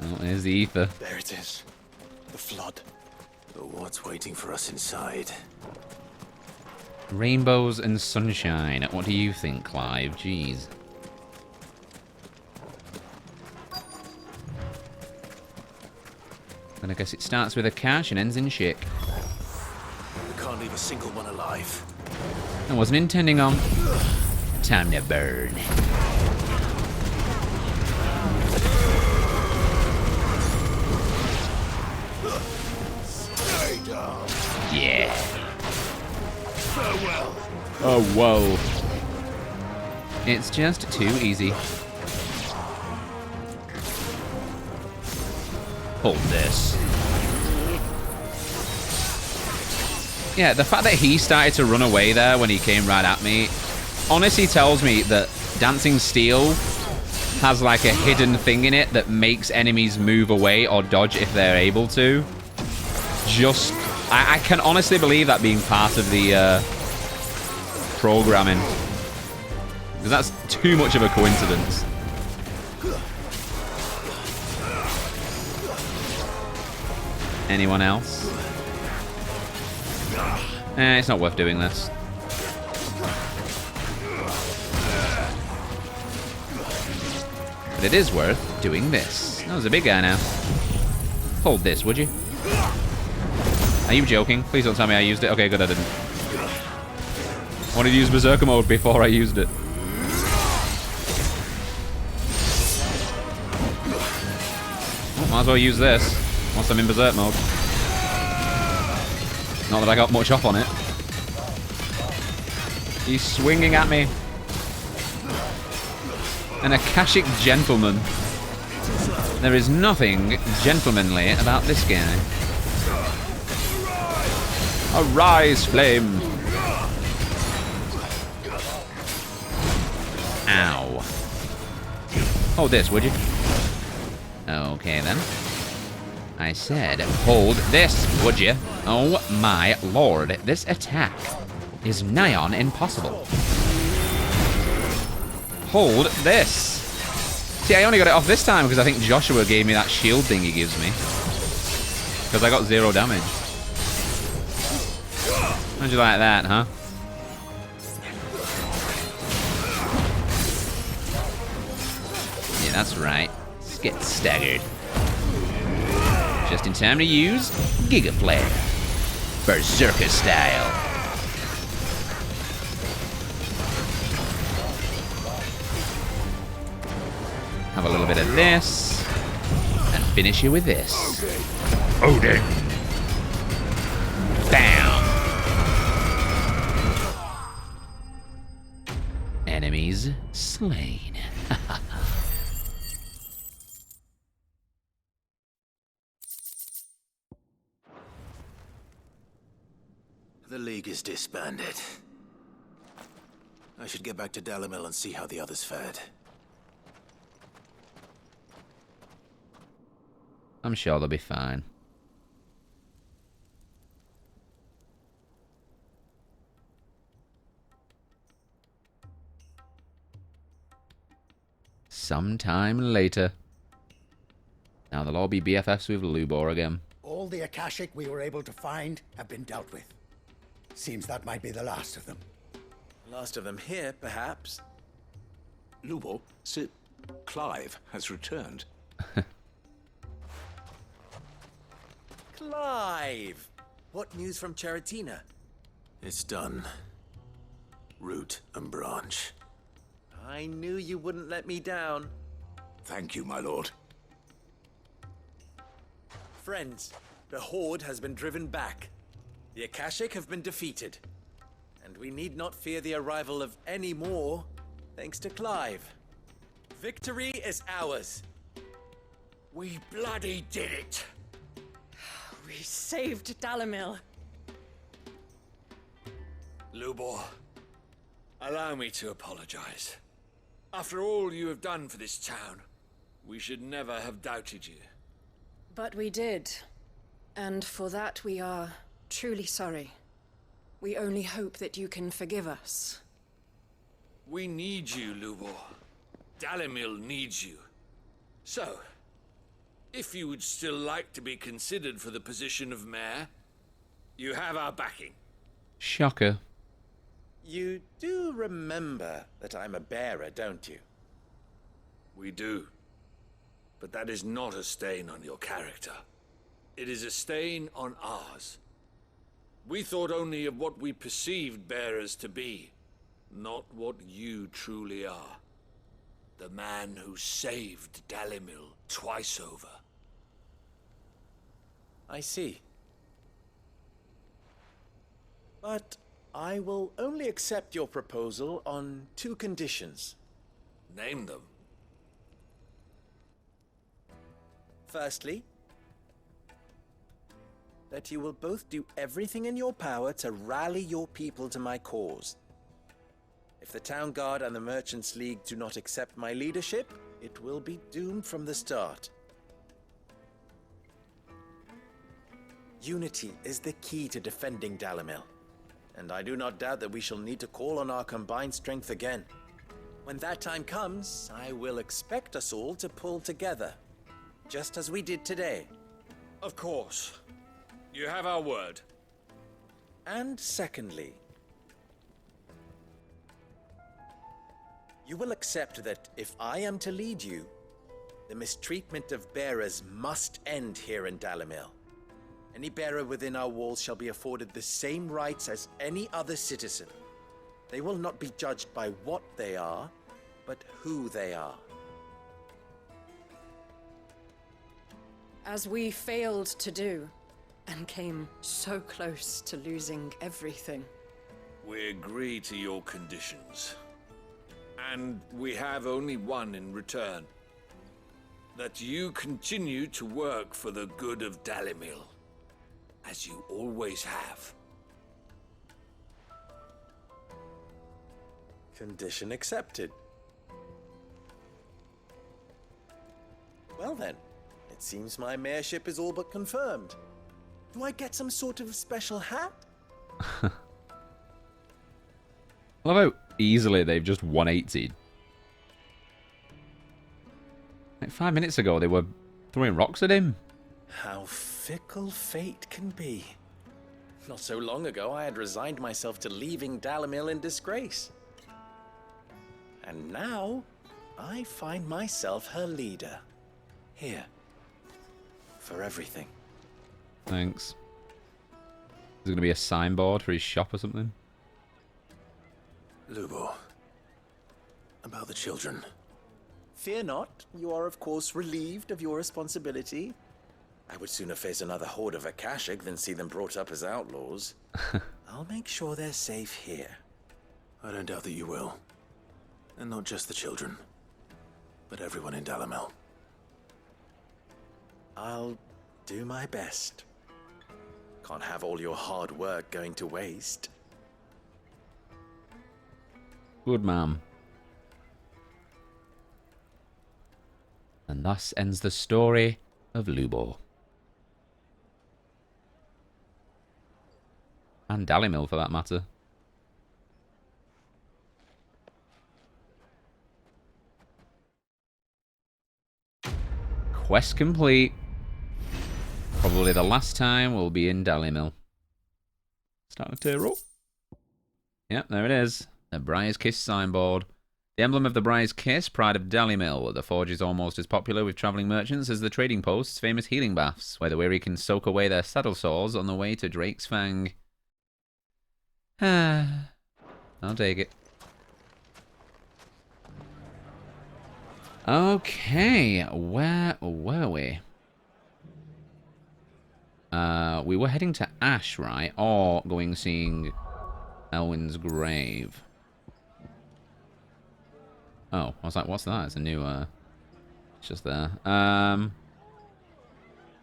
Oh, there's the ether. There it is. The flood. But what's waiting for us inside? Rainbows and sunshine. What do you think, Clive? Jeez. And I guess it starts with a cash and ends in chick. We can't leave a single one alive. I wasn't intending on. Time to burn. Stay down. Yeah. Farewell. Oh, whoa. It's just too easy. Hold this. Yeah, the fact that he started to run away there when he came right at me honestly tells me that Dancing Steel has like a hidden thing in it that makes enemies move away or dodge if they're able to. Just... I can honestly believe that being part of the programming. Because that's too much of a coincidence. Anyone else? It's not worth doing this. But it is worth doing this. That was a big guy now. Hold this, would you? Are you joking? Please don't tell me I used it. Okay, good, I didn't. I wanted to use Berserker mode before I used it. Oh, might as well use this once I'm in Berserk mode. Not that I got much off on it. He's swinging at me. An Akashic gentleman. There is nothing gentlemanly about this guy. Arise, flame! Ow. Hold this, would you? Okay, then. I said, hold this, would you? Oh my lord, this attack is nigh on impossible. Hold this. See, I only got it off this time because I think Joshua gave me that shield thing he gives me. Because I got 0 damage. How'd you like that, huh? Yeah, that's right. Let's get staggered. Just in time to use Giga Flare. Berserker style. Have a little bit of this. And finish you with this. Odin. Bam. Enemies slain. The League is disbanded. I should get back to Dalimil and see how the others fared. I'm sure they'll be fine. Sometime later. Now they'll all be BFFs with Lubor again. All the Akashic we were able to find have been dealt with. Seems that might be the last of them. Last of them here, perhaps. Lubor, Sir Clive has returned. Clive! What news from Charatina? It's done. Root and branch. I knew you wouldn't let me down. Thank you, my lord. Friends, the Horde has been driven back. The Akashic have been defeated. And we need not fear the arrival of any more, thanks to Clive. Victory is ours. We bloody did it. We saved Dalimil. Lubor, allow me to apologize. After all you have done for this town, we should never have doubted you. But we did. And for that we are truly sorry. We only hope that you can forgive us. We need you, Lubor. Dalimil needs you. So, if you would still like to be considered for the position of mayor, you have our backing. Shocker. You do remember that I'm a bearer, don't you? We do. But that is not a stain on your character. It is a stain on ours. We thought only of what we perceived bearers to be, not what you truly are. The man who saved Dalimil twice over. I see. But I will only accept your proposal on 2 conditions. Name them. Firstly, that you will both do everything in your power to rally your people to my cause. If the Town Guard and the Merchants League do not accept my leadership, it will be doomed from the start. Unity is the key to defending Dalimil, and I do not doubt that we shall need to call on our combined strength again. When that time comes, I will expect us all to pull together, just as we did today. Of course. You have our word. And secondly, you will accept that if I am to lead you, the mistreatment of bearers must end here in Dalimil. Any bearer within our walls shall be afforded the same rights as any other citizen. They will not be judged by what they are, but who they are. As we failed to do, and came so close to losing everything. We agree to your conditions. And we have only one in return. That you continue to work for the good of Dalimil, as you always have. Condition accepted. Well then, it seems my mayorship is all but confirmed. Do I get some sort of special hat? I love how easily they've just 180'd. Like 5 minutes ago, they were throwing rocks at him. How fickle fate can be. Not so long ago, I had resigned myself to leaving Dalimil in disgrace. And now, I find myself her leader. Here. For everything. Thanks. Is there going to be a signboard for his shop or something? Lubor. About the children. Fear not, you are of course relieved of your responsibility. I would sooner face another horde of Akashic than see them brought up as outlaws. I'll make sure they're safe here. I don't doubt that you will. And not just the children, but everyone in Dalimil. I'll do my best. Can't have all your hard work going to waste. Good, ma'am. And thus ends the story of Lubor. And Dalimil, for that matter. Quest complete. Probably the last time we'll be in Dalimil. Starting to tear up. Yep, there it is. The Briar's Kiss signboard. The emblem of the Briar's Kiss, pride of Dalimil. The forge is almost as popular with travelling merchants as the trading post's famous healing baths, where the weary can soak away their saddle sores on the way to Drake's Fang. I'll take it. Okay, where were we? We were heading to Ash, right? Or going seeing Elwyn's grave. Oh, I was like, what's that? It's a new, it's just there.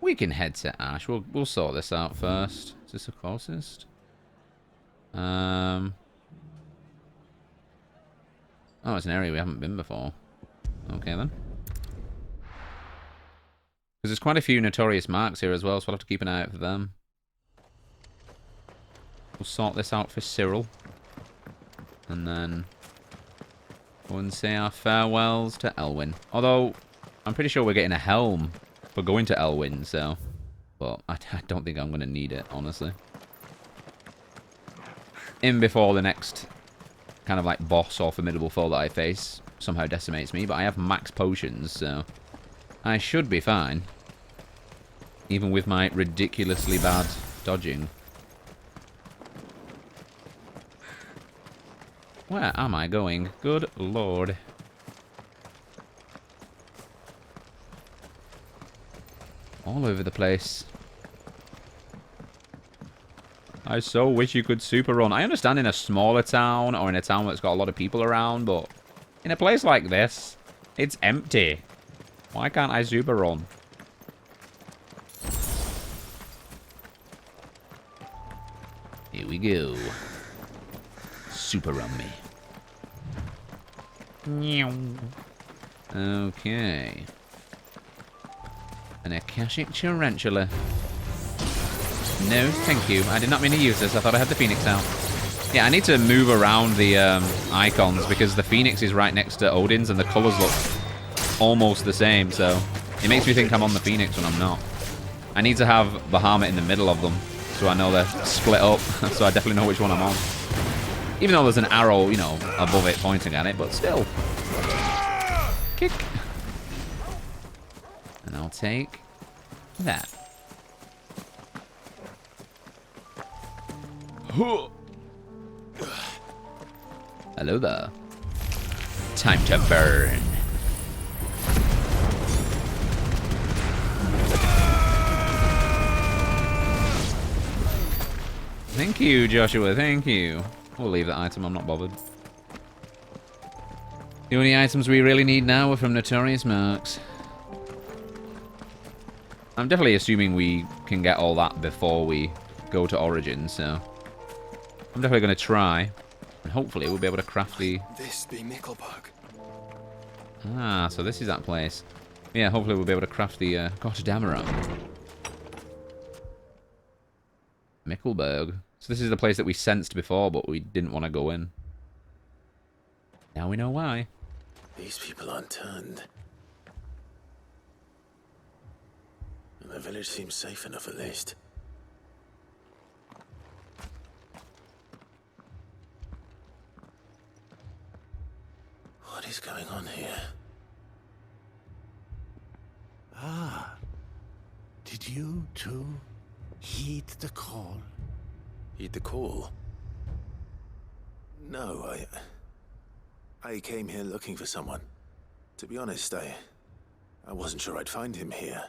We can head to Ash. We'll sort this out first. Is this the closest? Oh, it's an area we haven't been before. Okay, then. Because there's quite a few Notorious marks here as well, so I'll have to keep an eye out for them. We'll sort this out for Cyril. And then go and say our farewells to Elwyn. Although, I'm pretty sure we're getting a helm for going to Elwyn, so... But I don't think I'm going to need it, honestly. In before the next kind of like boss or formidable foe that I face somehow decimates me, but I have max potions, so I should be fine. Even with my ridiculously bad dodging. Where am I going? Good lord. All over the place. I so wish you could super run. I understand in a smaller town or in a town that's got a lot of people around, but in a place like this, it's empty. Why can't I super run? Here we go. Super run me. Okay. An Akashic tarantula. No, thank you. I did not mean to use this. I thought I had the Phoenix out. Yeah, I need to move around the icons because the Phoenix is right next to Odin's and the colours look almost the same, so it makes me think I'm on the Phoenix when I'm not. I need to have Bahamut in the middle of them so I know they're split up, so I definitely know which one I'm on. Even though there's an arrow, you know, above it pointing at it, but still. Kick. And I'll take that. Hello there. Time to burn. Thank you, Joshua. Thank you. We'll leave that item. I'm not bothered. The only items we really need now are from Notorious marks. I'm definitely assuming we can get all that before we go to Origin, so I'm definitely going to try, and hopefully we'll be able to craft the... This be Mickelberg. Ah, so this is that place. Yeah, hopefully we'll be able to craft the Gottdammerer. Mickelberg. So this is the place that we sensed before, but we didn't want to go in. Now we know why. These people aren't turned. And the village seems safe enough at least. What is going on here? Ah. Did you too heed the call? Heed the call? No, I came here looking for someone. To be honest, I wasn't sure I'd find him here.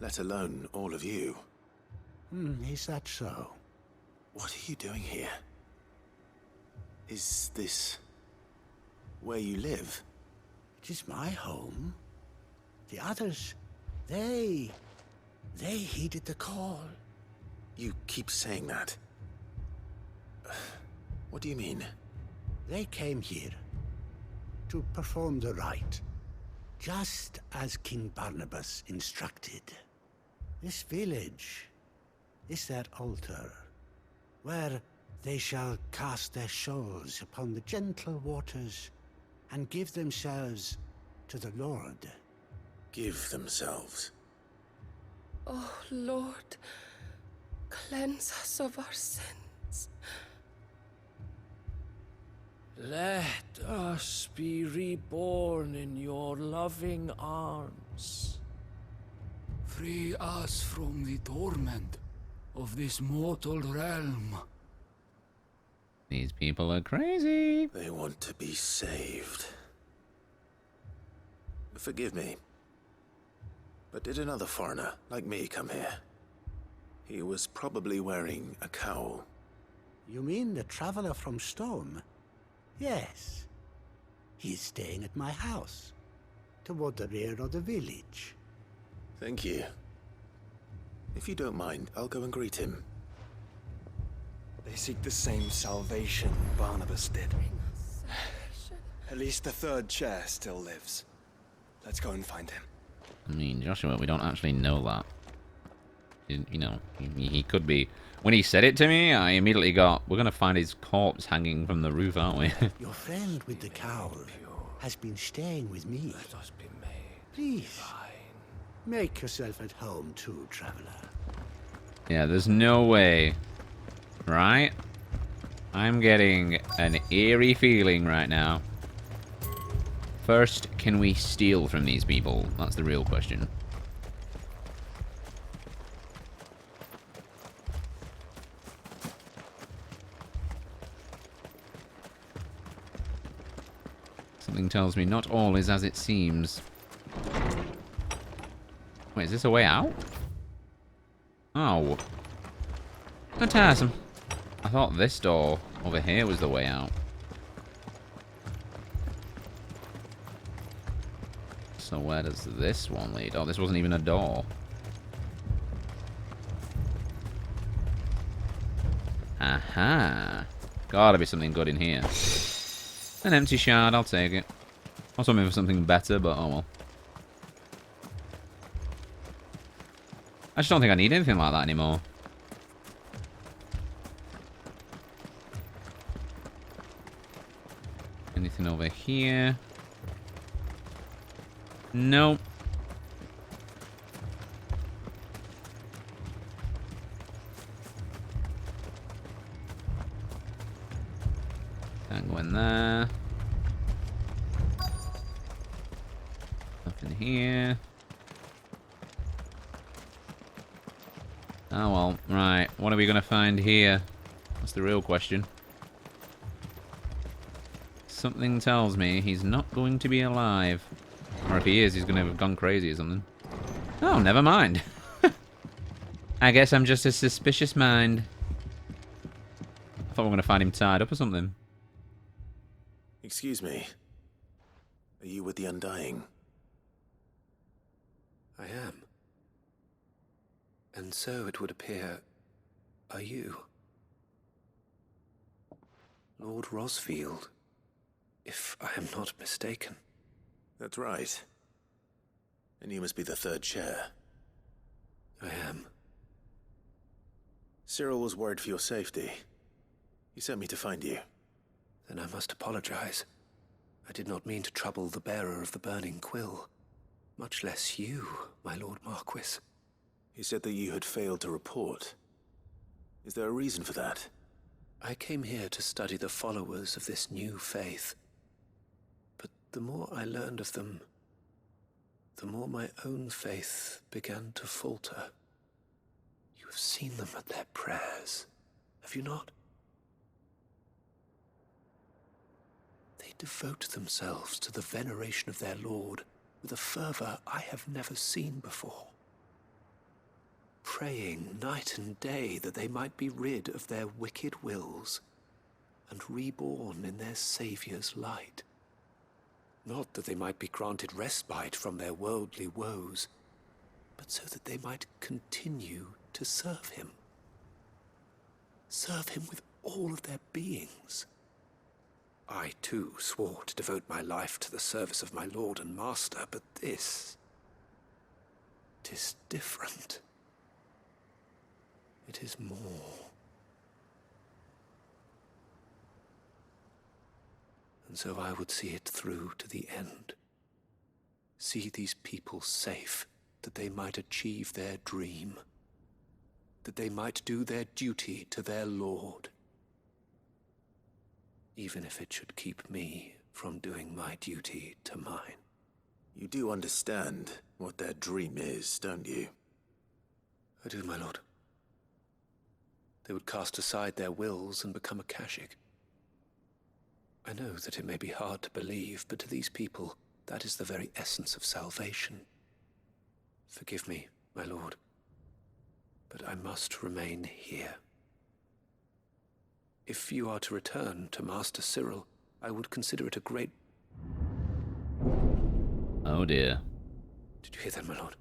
Let alone all of you. Is that so? What are you doing here? Is this where you live? It is my home. The others, they heeded the call. You keep saying that. What do you mean? They came here to perform the rite, just as King Barnabas instructed. This village is their altar, where they shall cast their souls upon the gentle waters and give themselves to the Lord. Give themselves? Oh, Lord, cleanse us of our sins. Let us be reborn in your loving arms. Free us from the torment of this mortal realm. These people are crazy. They want to be saved. Forgive me, but did another foreigner like me come here? He was probably wearing a cowl. You mean the traveler from Stone? Yes. He's staying at my house, toward the rear of the village. Thank you. If you don't mind, I'll go and greet him. They seek the same salvation Barnabas did. At least the third chair still lives. Let's go and find him. I mean, Joshua, we don't actually know that. You know, he could be. When he said it to me, I immediately got, we're going to find his corpse hanging from the roof, aren't we? Your friend with the cowl has been staying with me. Let us be made. Please, make yourself at home too, traveler. Yeah, there's no way. Right? I'm getting an eerie feeling right now. First, can we steal from these people? That's the real question. Something tells me not all is as it seems. Wait, is this a way out? Oh. Phantasm. I thought this door over here was the way out. So where does this one lead? Oh, this wasn't even a door. Aha. Gotta be something good in here. An empty shard, I'll take it. I was hoping for something better, but oh well. I just don't think I need anything like that anymore. Anything over here? Nope. Can't go in there. Nothing here. Oh well, right. What are we going to find here? That's the real question. Something tells me he's not going to be alive. Or if he is, he's going to have gone crazy or something. Oh, never mind. I guess I'm just a suspicious mind. I thought we were going to find him tied up or something. Excuse me. Are you with the Undying? I am. And so it would appear, are you? Lord Rosfield, if I am not mistaken. That's right. And you must be the third chair. I am. Cyril was worried for your safety. He sent me to find you. Then I must apologize. I did not mean to trouble the bearer of the burning quill. Much less you, my Lord Marquis. He said that you had failed to report. Is there a reason for that? I came here to study the followers of this new faith. But the more I learned of them, the more my own faith began to falter. You have seen them at their prayers, have you not? They devote themselves to the veneration of their lord with a fervor I have never seen before, praying night and day that they might be rid of their wicked wills and reborn in their Saviour's light. Not that they might be granted respite from their worldly woes, but so that they might continue to serve him. Serve him with all of their beings. I, too, swore to devote my life to the service of my Lord and Master, but this... 'tis different. It is more. And so I would see it through to the end. See these people safe, that they might achieve their dream. That they might do their duty to their Lord. Even if it should keep me from doing my duty to mine. You do understand what their dream is, don't you? I do, my lord. They would cast aside their wills and become Akashic. I know that it may be hard to believe, but to these people, that is the very essence of salvation. Forgive me, my lord, but I must remain here. If you are to return to Master Cyril, I would consider it a great... Oh dear. Did you hear that, my lord?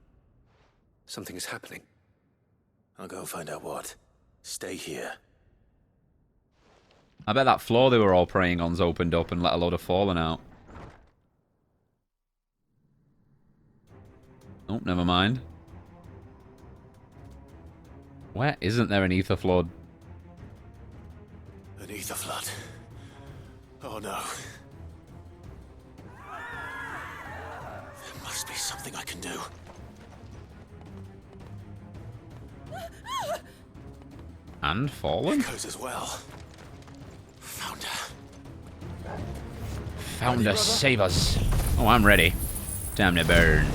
Something is happening. I'll go and find out what. Stay here. I bet that floor they were all praying on's opened up and let a load of fallen out. Oh, never mind. Where isn't there an ether flood? An ether flood. Oh no. There must be something I can do. And fallen? Echoes as well. Found her. Found us, save us. Oh, I'm ready. Time to burn.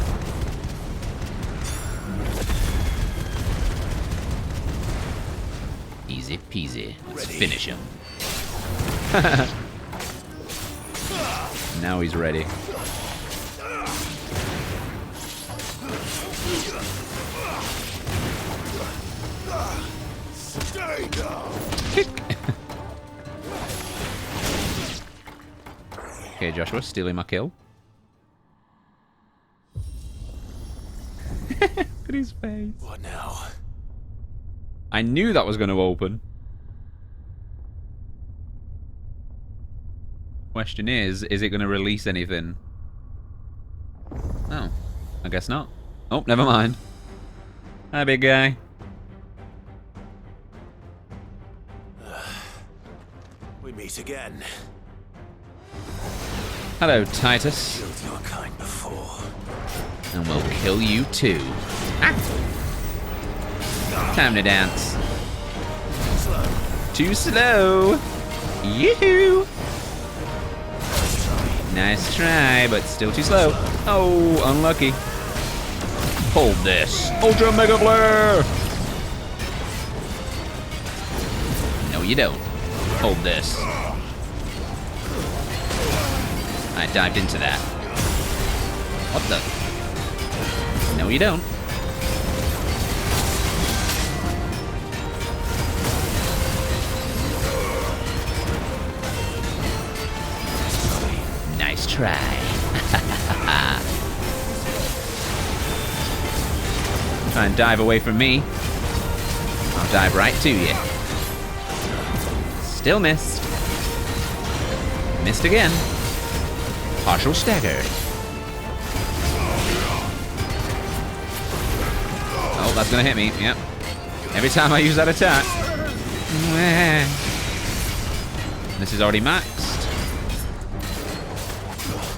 Easy peasy. Let's finish him. Now he's ready. Stay down. Kick. Okay, Joshua, stealing my kill. Look at his face. What now? I knew that was going to open. Question is it going to release anything? Oh, I guess not. Oh, never mind. Hi, big guy. We meet again. Hello, Titus. Killed your kind before. And we'll kill you too. Ah! Time to dance. Too slow. Yoo-hoo! Nice try, but still too slow. Oh, unlucky. Hold this. Ultra Mega Flare! No, you don't. Hold this. I dived into that. What the? No, you don't. Nice try. Try and dive away from me. I'll dive right to you. Still missed. Missed again. Partial stagger. Oh, that's gonna hit me. Yep. Every time I use that attack. This is already maxed.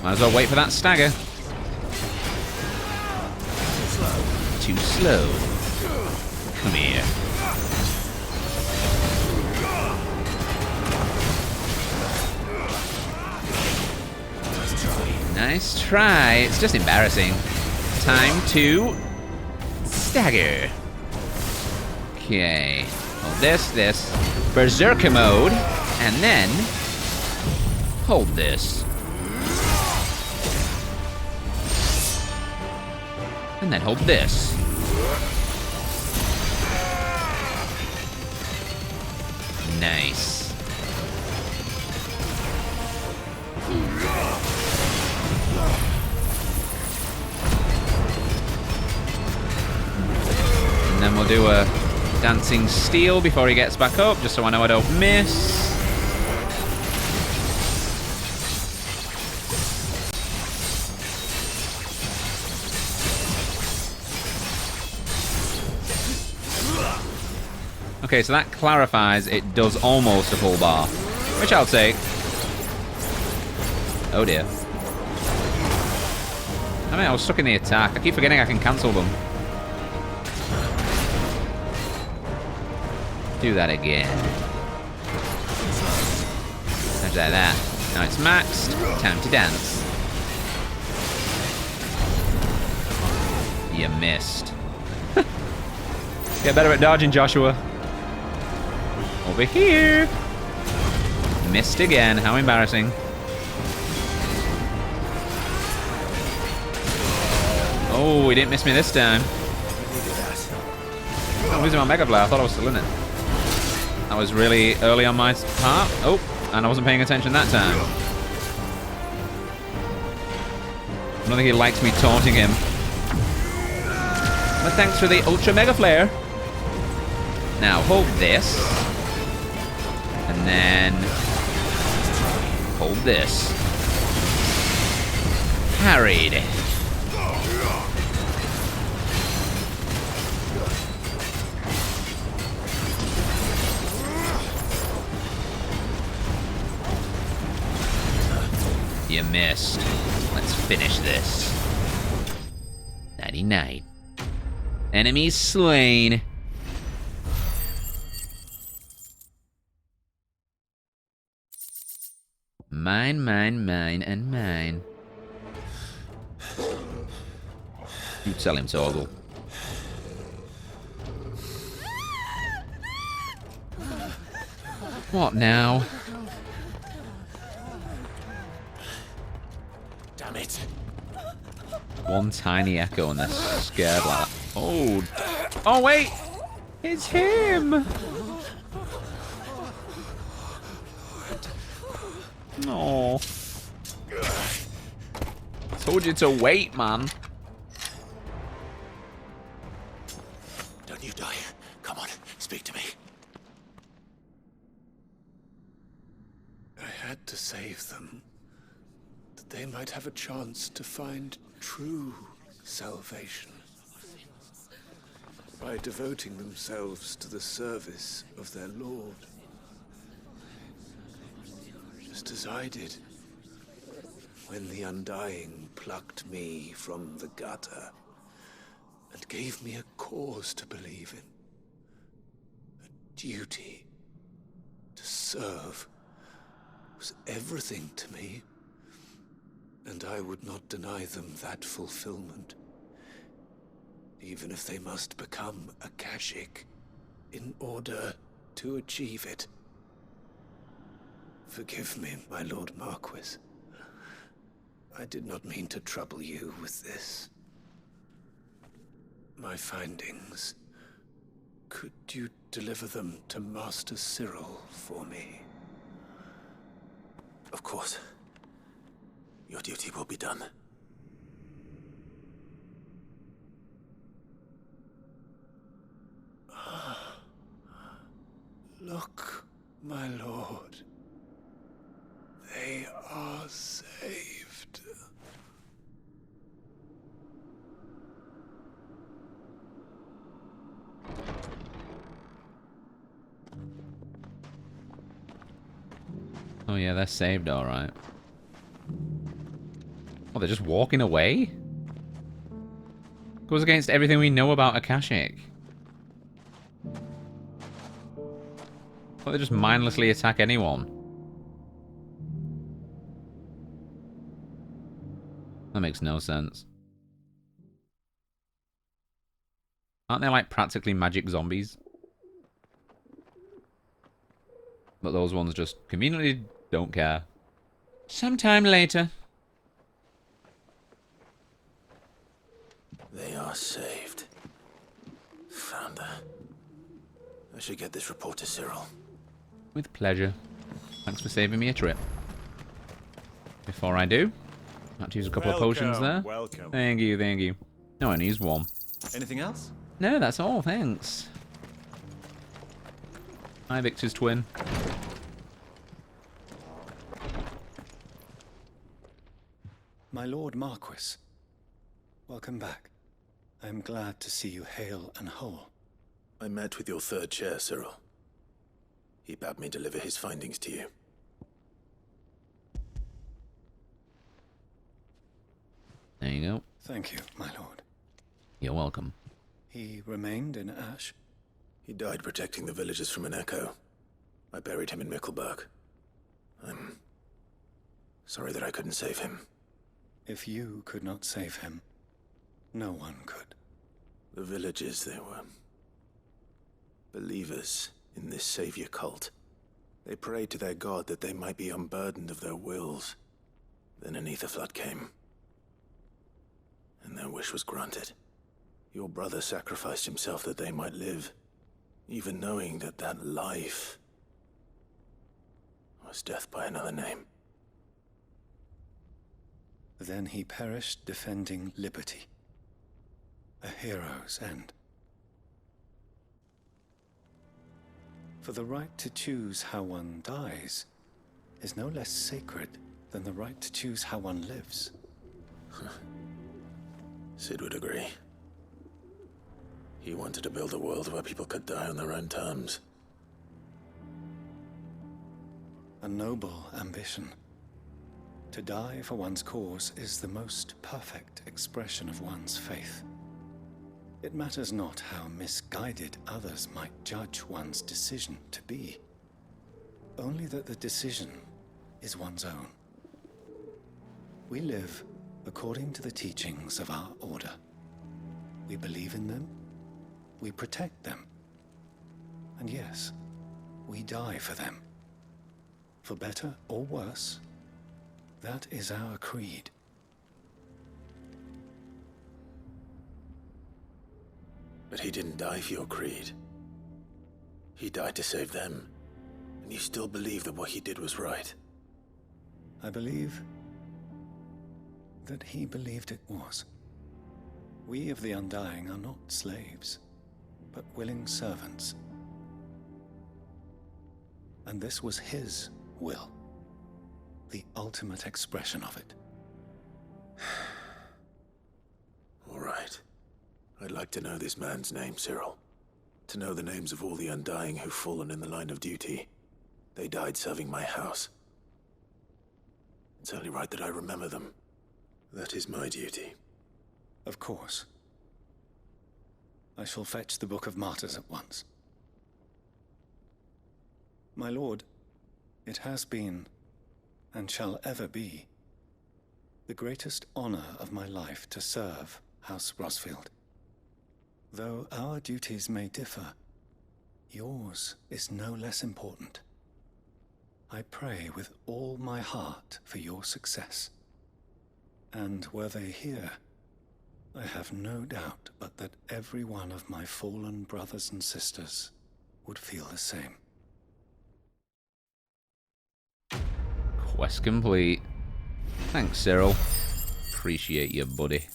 Might as well wait for that stagger. Too slow. Come here. Nice try. It's just embarrassing. Time to stagger. Okay. Well, this. Berserker mode. And then... Hold this. And then hold this. Nice. And then we'll do a dancing steel before he gets back up, just so I know I don't miss. Okay, so that clarifies it does almost a full bar, which I'll take. Oh dear. I mean, I was stuck in the attack. I keep forgetting I can cancel them. Do that again. Just like that. Now it's maxed. Time to dance. You missed. Get better at dodging, Joshua. Over here. Missed again. How embarrassing. Oh, he didn't miss me this time. I'm losing my Mega Flare. I thought I was still in it. That was really early on my part. Oh, and I wasn't paying attention that time. I don't think he likes me taunting him. But thanks for the Ultra Mega Flare. Now, hold this. And then... hold this. Parried. You missed. Let's finish this. 99. Enemies slain. Mine, mine, mine, and mine. You tell him, Torgal. What now? Damn it. One tiny echo and they're scared like that. Oh. Oh, wait. It's him. Oh. Told you to wait, man. Don't you die. Come on, speak to me. I had to save them, that they might have a chance to find true salvation by devoting themselves to the service of their Lord. Just as I did when the Undying plucked me from the gutter and gave me a cause to believe in. A duty to serve was everything to me, and I would not deny them that fulfillment, even if they must become Akashic in order to achieve it. Forgive me, my Lord Marquis. I did not mean to trouble you with this. My findings. Could you deliver them to Master Cyril for me? Of course. Your duty will be done. Look, my lord. They are saved. Oh yeah, they're saved, alright. Oh, they're just walking away? Goes against everything we know about Akashic. Or they just mindlessly attack anyone. That makes no sense. Aren't they like practically magic zombies? But those ones just conveniently don't care. Sometime later. They are saved. Founder. I should get this report to Cyril. With pleasure. Thanks for saving me a trip. Before I do, I have to use a couple of potions there. Welcome. Thank you, thank you. No, I only use one. Anything else? No, that's all, thanks. Hi, Victor's twin. My Lord Marquis, welcome back. I am glad to see you hale and whole. I met with your third chair, Cyril. He bade me deliver his findings to you. There you go. Thank you, my lord. You're welcome. He remained in Ash? He died protecting the villagers from an echo. I buried him in Mickelberg. I'm sorry that I couldn't save him. If you could not save him, no one could. The villagers, they were believers in this savior cult. They prayed to their god that they might be unburdened of their wills. Then an ether flood came, and their wish was granted. Your brother sacrificed himself that they might live, even knowing that that life was death by another name. Then he perished defending liberty. A hero's end. For the right to choose how one dies is no less sacred than the right to choose how one lives. Sid would agree. He wanted to build a world where people could die on their own terms. A noble ambition. To die for one's cause is the most perfect expression of one's faith. It matters not how misguided others might judge one's decision to be. Only that the decision is one's own. We live according to the teachings of our order. We believe in them, we protect them, and yes, we die for them. For better or worse, that is our creed. But he didn't die for your creed. He died to save them. And you still believe that what he did was right. I believe that he believed it was. We of the Undying are not slaves, but willing servants. And this was his will, the ultimate expression of it. All right. I'd like to know this man's name, Cyril. To know the names of all the Undying who've fallen in the line of duty. They died serving my house. It's only right that I remember them. That is my duty. Of course. I shall fetch the Book of Martyrs at once. My lord, it has been, and shall ever be, the greatest honor of my life to serve House Rosfield. Though our duties may differ, yours is no less important. I pray with all my heart for your success. And were they here, I have no doubt but that every one of my fallen brothers and sisters would feel the same. Quest complete. Thanks, Cyril. Appreciate you, buddy.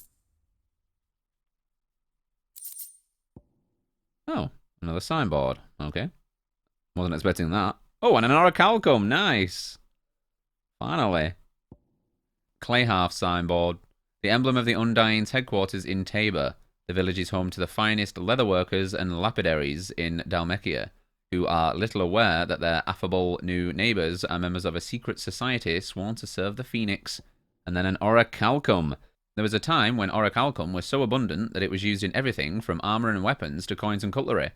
Oh, another signboard. Okay. Wasn't expecting that. Oh, and an orichalcum. Nice. Finally. Clayhearth signboard. The emblem of the Undying's headquarters in Tabor. The village is home to the finest leatherworkers and lapidaries in Dalmekia, who are little aware that their affable new neighbours are members of a secret society sworn to serve the Phoenix. And then an orichalcum. There was a time when orichalcum was so abundant that it was used in everything from armour and weapons to coins and cutlery.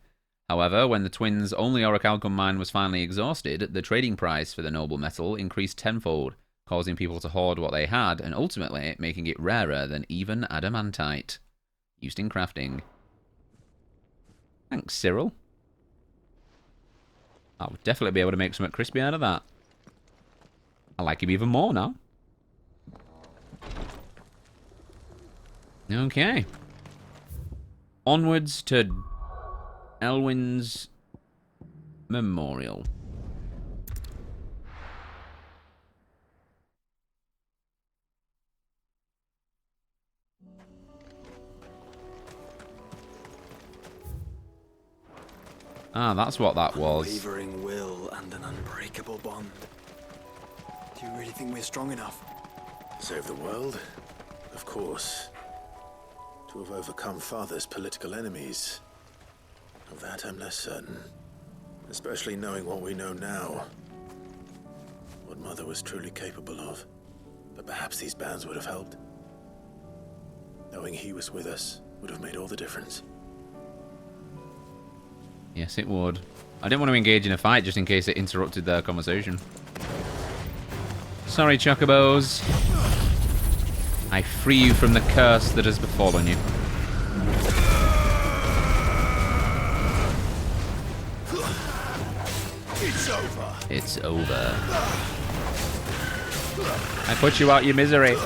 However, when the twins' only orichalcum mine was finally exhausted, the trading price for the noble metal increased tenfold, causing people to hoard what they had and ultimately making it rarer than even adamantite. Used in crafting. Thanks, Cyril. I'll definitely be able to make something crispy out of that. I like him even more now. Okay. Onwards to Elwyn's Memorial. Ah, that's what that was. Unwavering will and an unbreakable bond. Do you really think we're strong enough? Save the world? Of course. To have overcome Father's political enemies. Of that I'm less certain. Especially knowing what we know now. What Mother was truly capable of. But perhaps these bands would have helped. Knowing he was with us would have made all the difference. Yes, it would. I didn't want to engage in a fight just in case it interrupted their conversation. Sorry, Chocobos. I free you from the curse that has befallen you. It's over. It's over. I put you out your misery.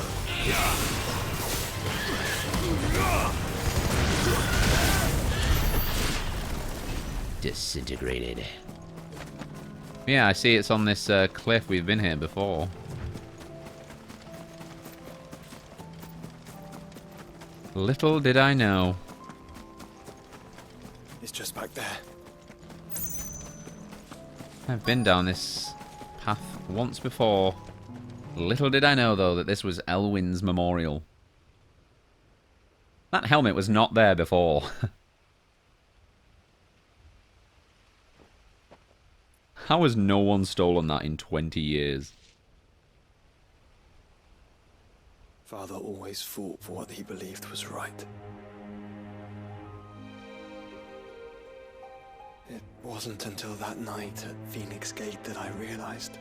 Disintegrated. Yeah, I see it's on this cliff. We've been here before. Little did I know. It's just back there. I've been down this path once before. Little did I know, though, that this was Elwyn's Memorial. That helmet was not there before. How has no one stolen that in 20 years? Father always fought for what he believed was right. It wasn't until that night at Phoenix Gate that I realized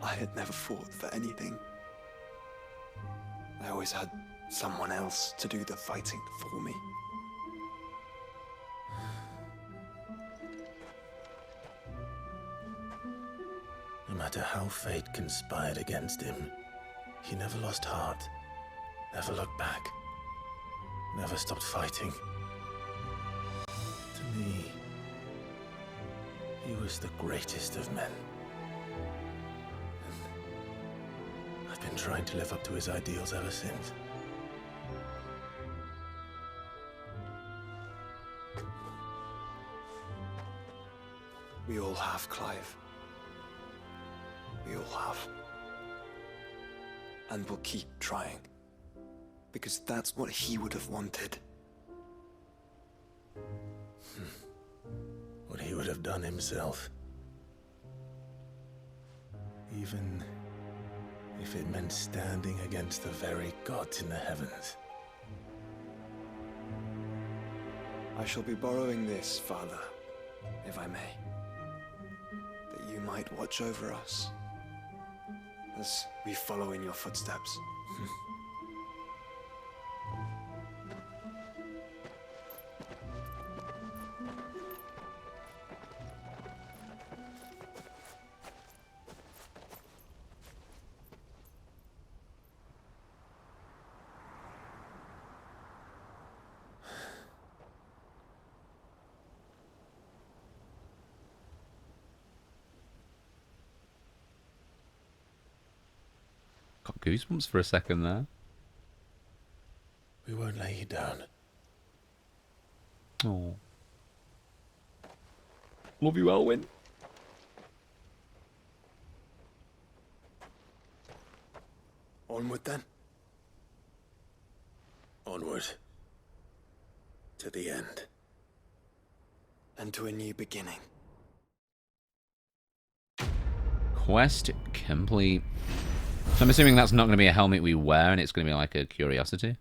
I had never fought for anything. I always had someone else to do the fighting for me. No matter how fate conspired against him, he never lost heart, never looked back, never stopped fighting. To me, he was the greatest of men. And I've been trying to live up to his ideals ever since. We all have, Clive. We all have. And we'll keep trying. Because that's what he would have wanted. What he would have done himself. Even if it meant standing against the very gods in the heavens. I shall be borrowing this, Father, if I may. That you might watch over us. As we follow in your footsteps. Got goosebumps for a second there. We won't lay you down. Oh. Love you, Elwyn. Onward then. Onward. To the end. And to a new beginning. Quest complete. So I'm assuming that's not going to be a helmet we wear, and it's going to be like a curiosity.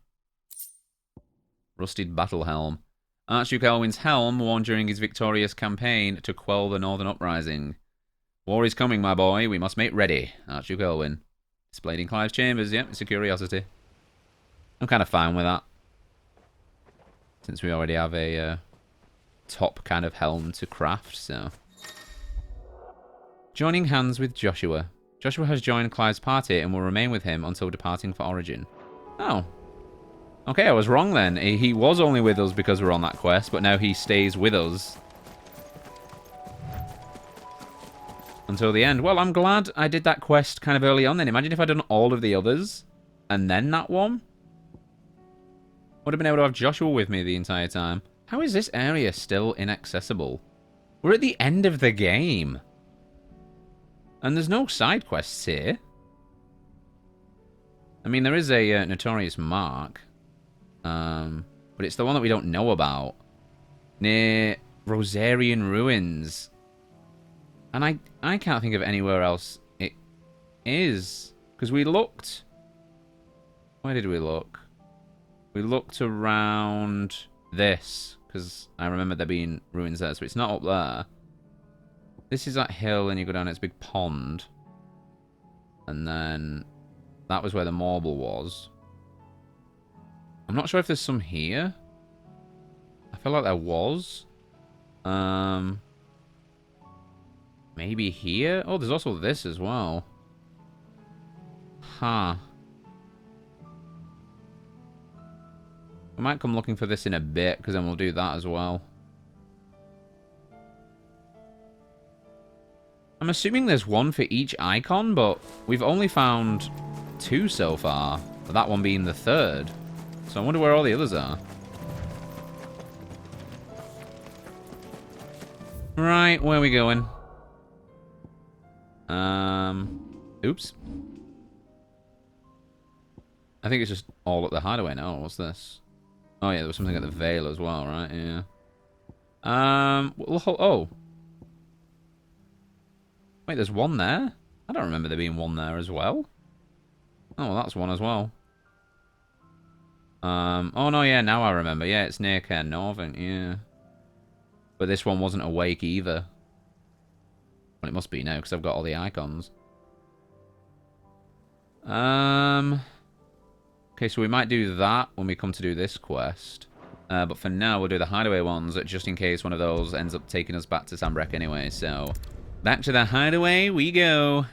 Rusted battle helm. Archduke Elwyn's helm, worn during his victorious campaign to quell the Northern Uprising. War is coming, my boy. We must make ready. Archduke Elwyn. Displayed in Clive's chambers. Yep, it's a curiosity. I'm kind of fine with that. Since we already have a top kind of helm to craft, so... Joining hands with Joshua. Joshua has joined Clive's party and will remain with him until departing for Origin. Oh. Okay, I was wrong then. He was only with us because we're on that quest, but now he stays with us until the end. Well, I'm glad I did that quest kind of early on then. Imagine if I'd done all of the others and then that one. Would have been able to have Joshua with me the entire time. How is this area still inaccessible? We're at the end of the game. And there's no side quests here. I mean, there is a Notorious mark. But it's the one that we don't know about. Near Rosarian Ruins. And I can't think of anywhere else it is. Because we looked... Where did we look? We looked around this. Because I remember there being ruins there. So it's not up there. This is that hill and you go down, it's a big pond. And then... That was where the marble was. I'm not sure if there's some here. I feel like there was. Maybe here? Oh, there's also this as well. Huh. I might come looking for this in a bit, because then we'll do that as well. I'm assuming there's one for each icon, but we've only found 2 so far. That one being the 3rd. So I wonder where all the others are. Right, where are we going? Oops. I think it's just all at the hideaway now. What's this? Oh yeah, there was something at the Vale as well, right? Yeah. Oh. Wait, there's one there? I don't remember there being one there as well. Oh, well, that's one as well. Oh no, yeah, now I remember. Yeah, it's near Cair Northern, yeah. But this one wasn't awake either. Well, it must be now, because I've got all the icons. Okay, so we might do that when we come to do this quest. But for now, we'll do the hideaway ones, just in case one of those ends up taking us back to Simurgh anyway. So, back to the hideaway we go.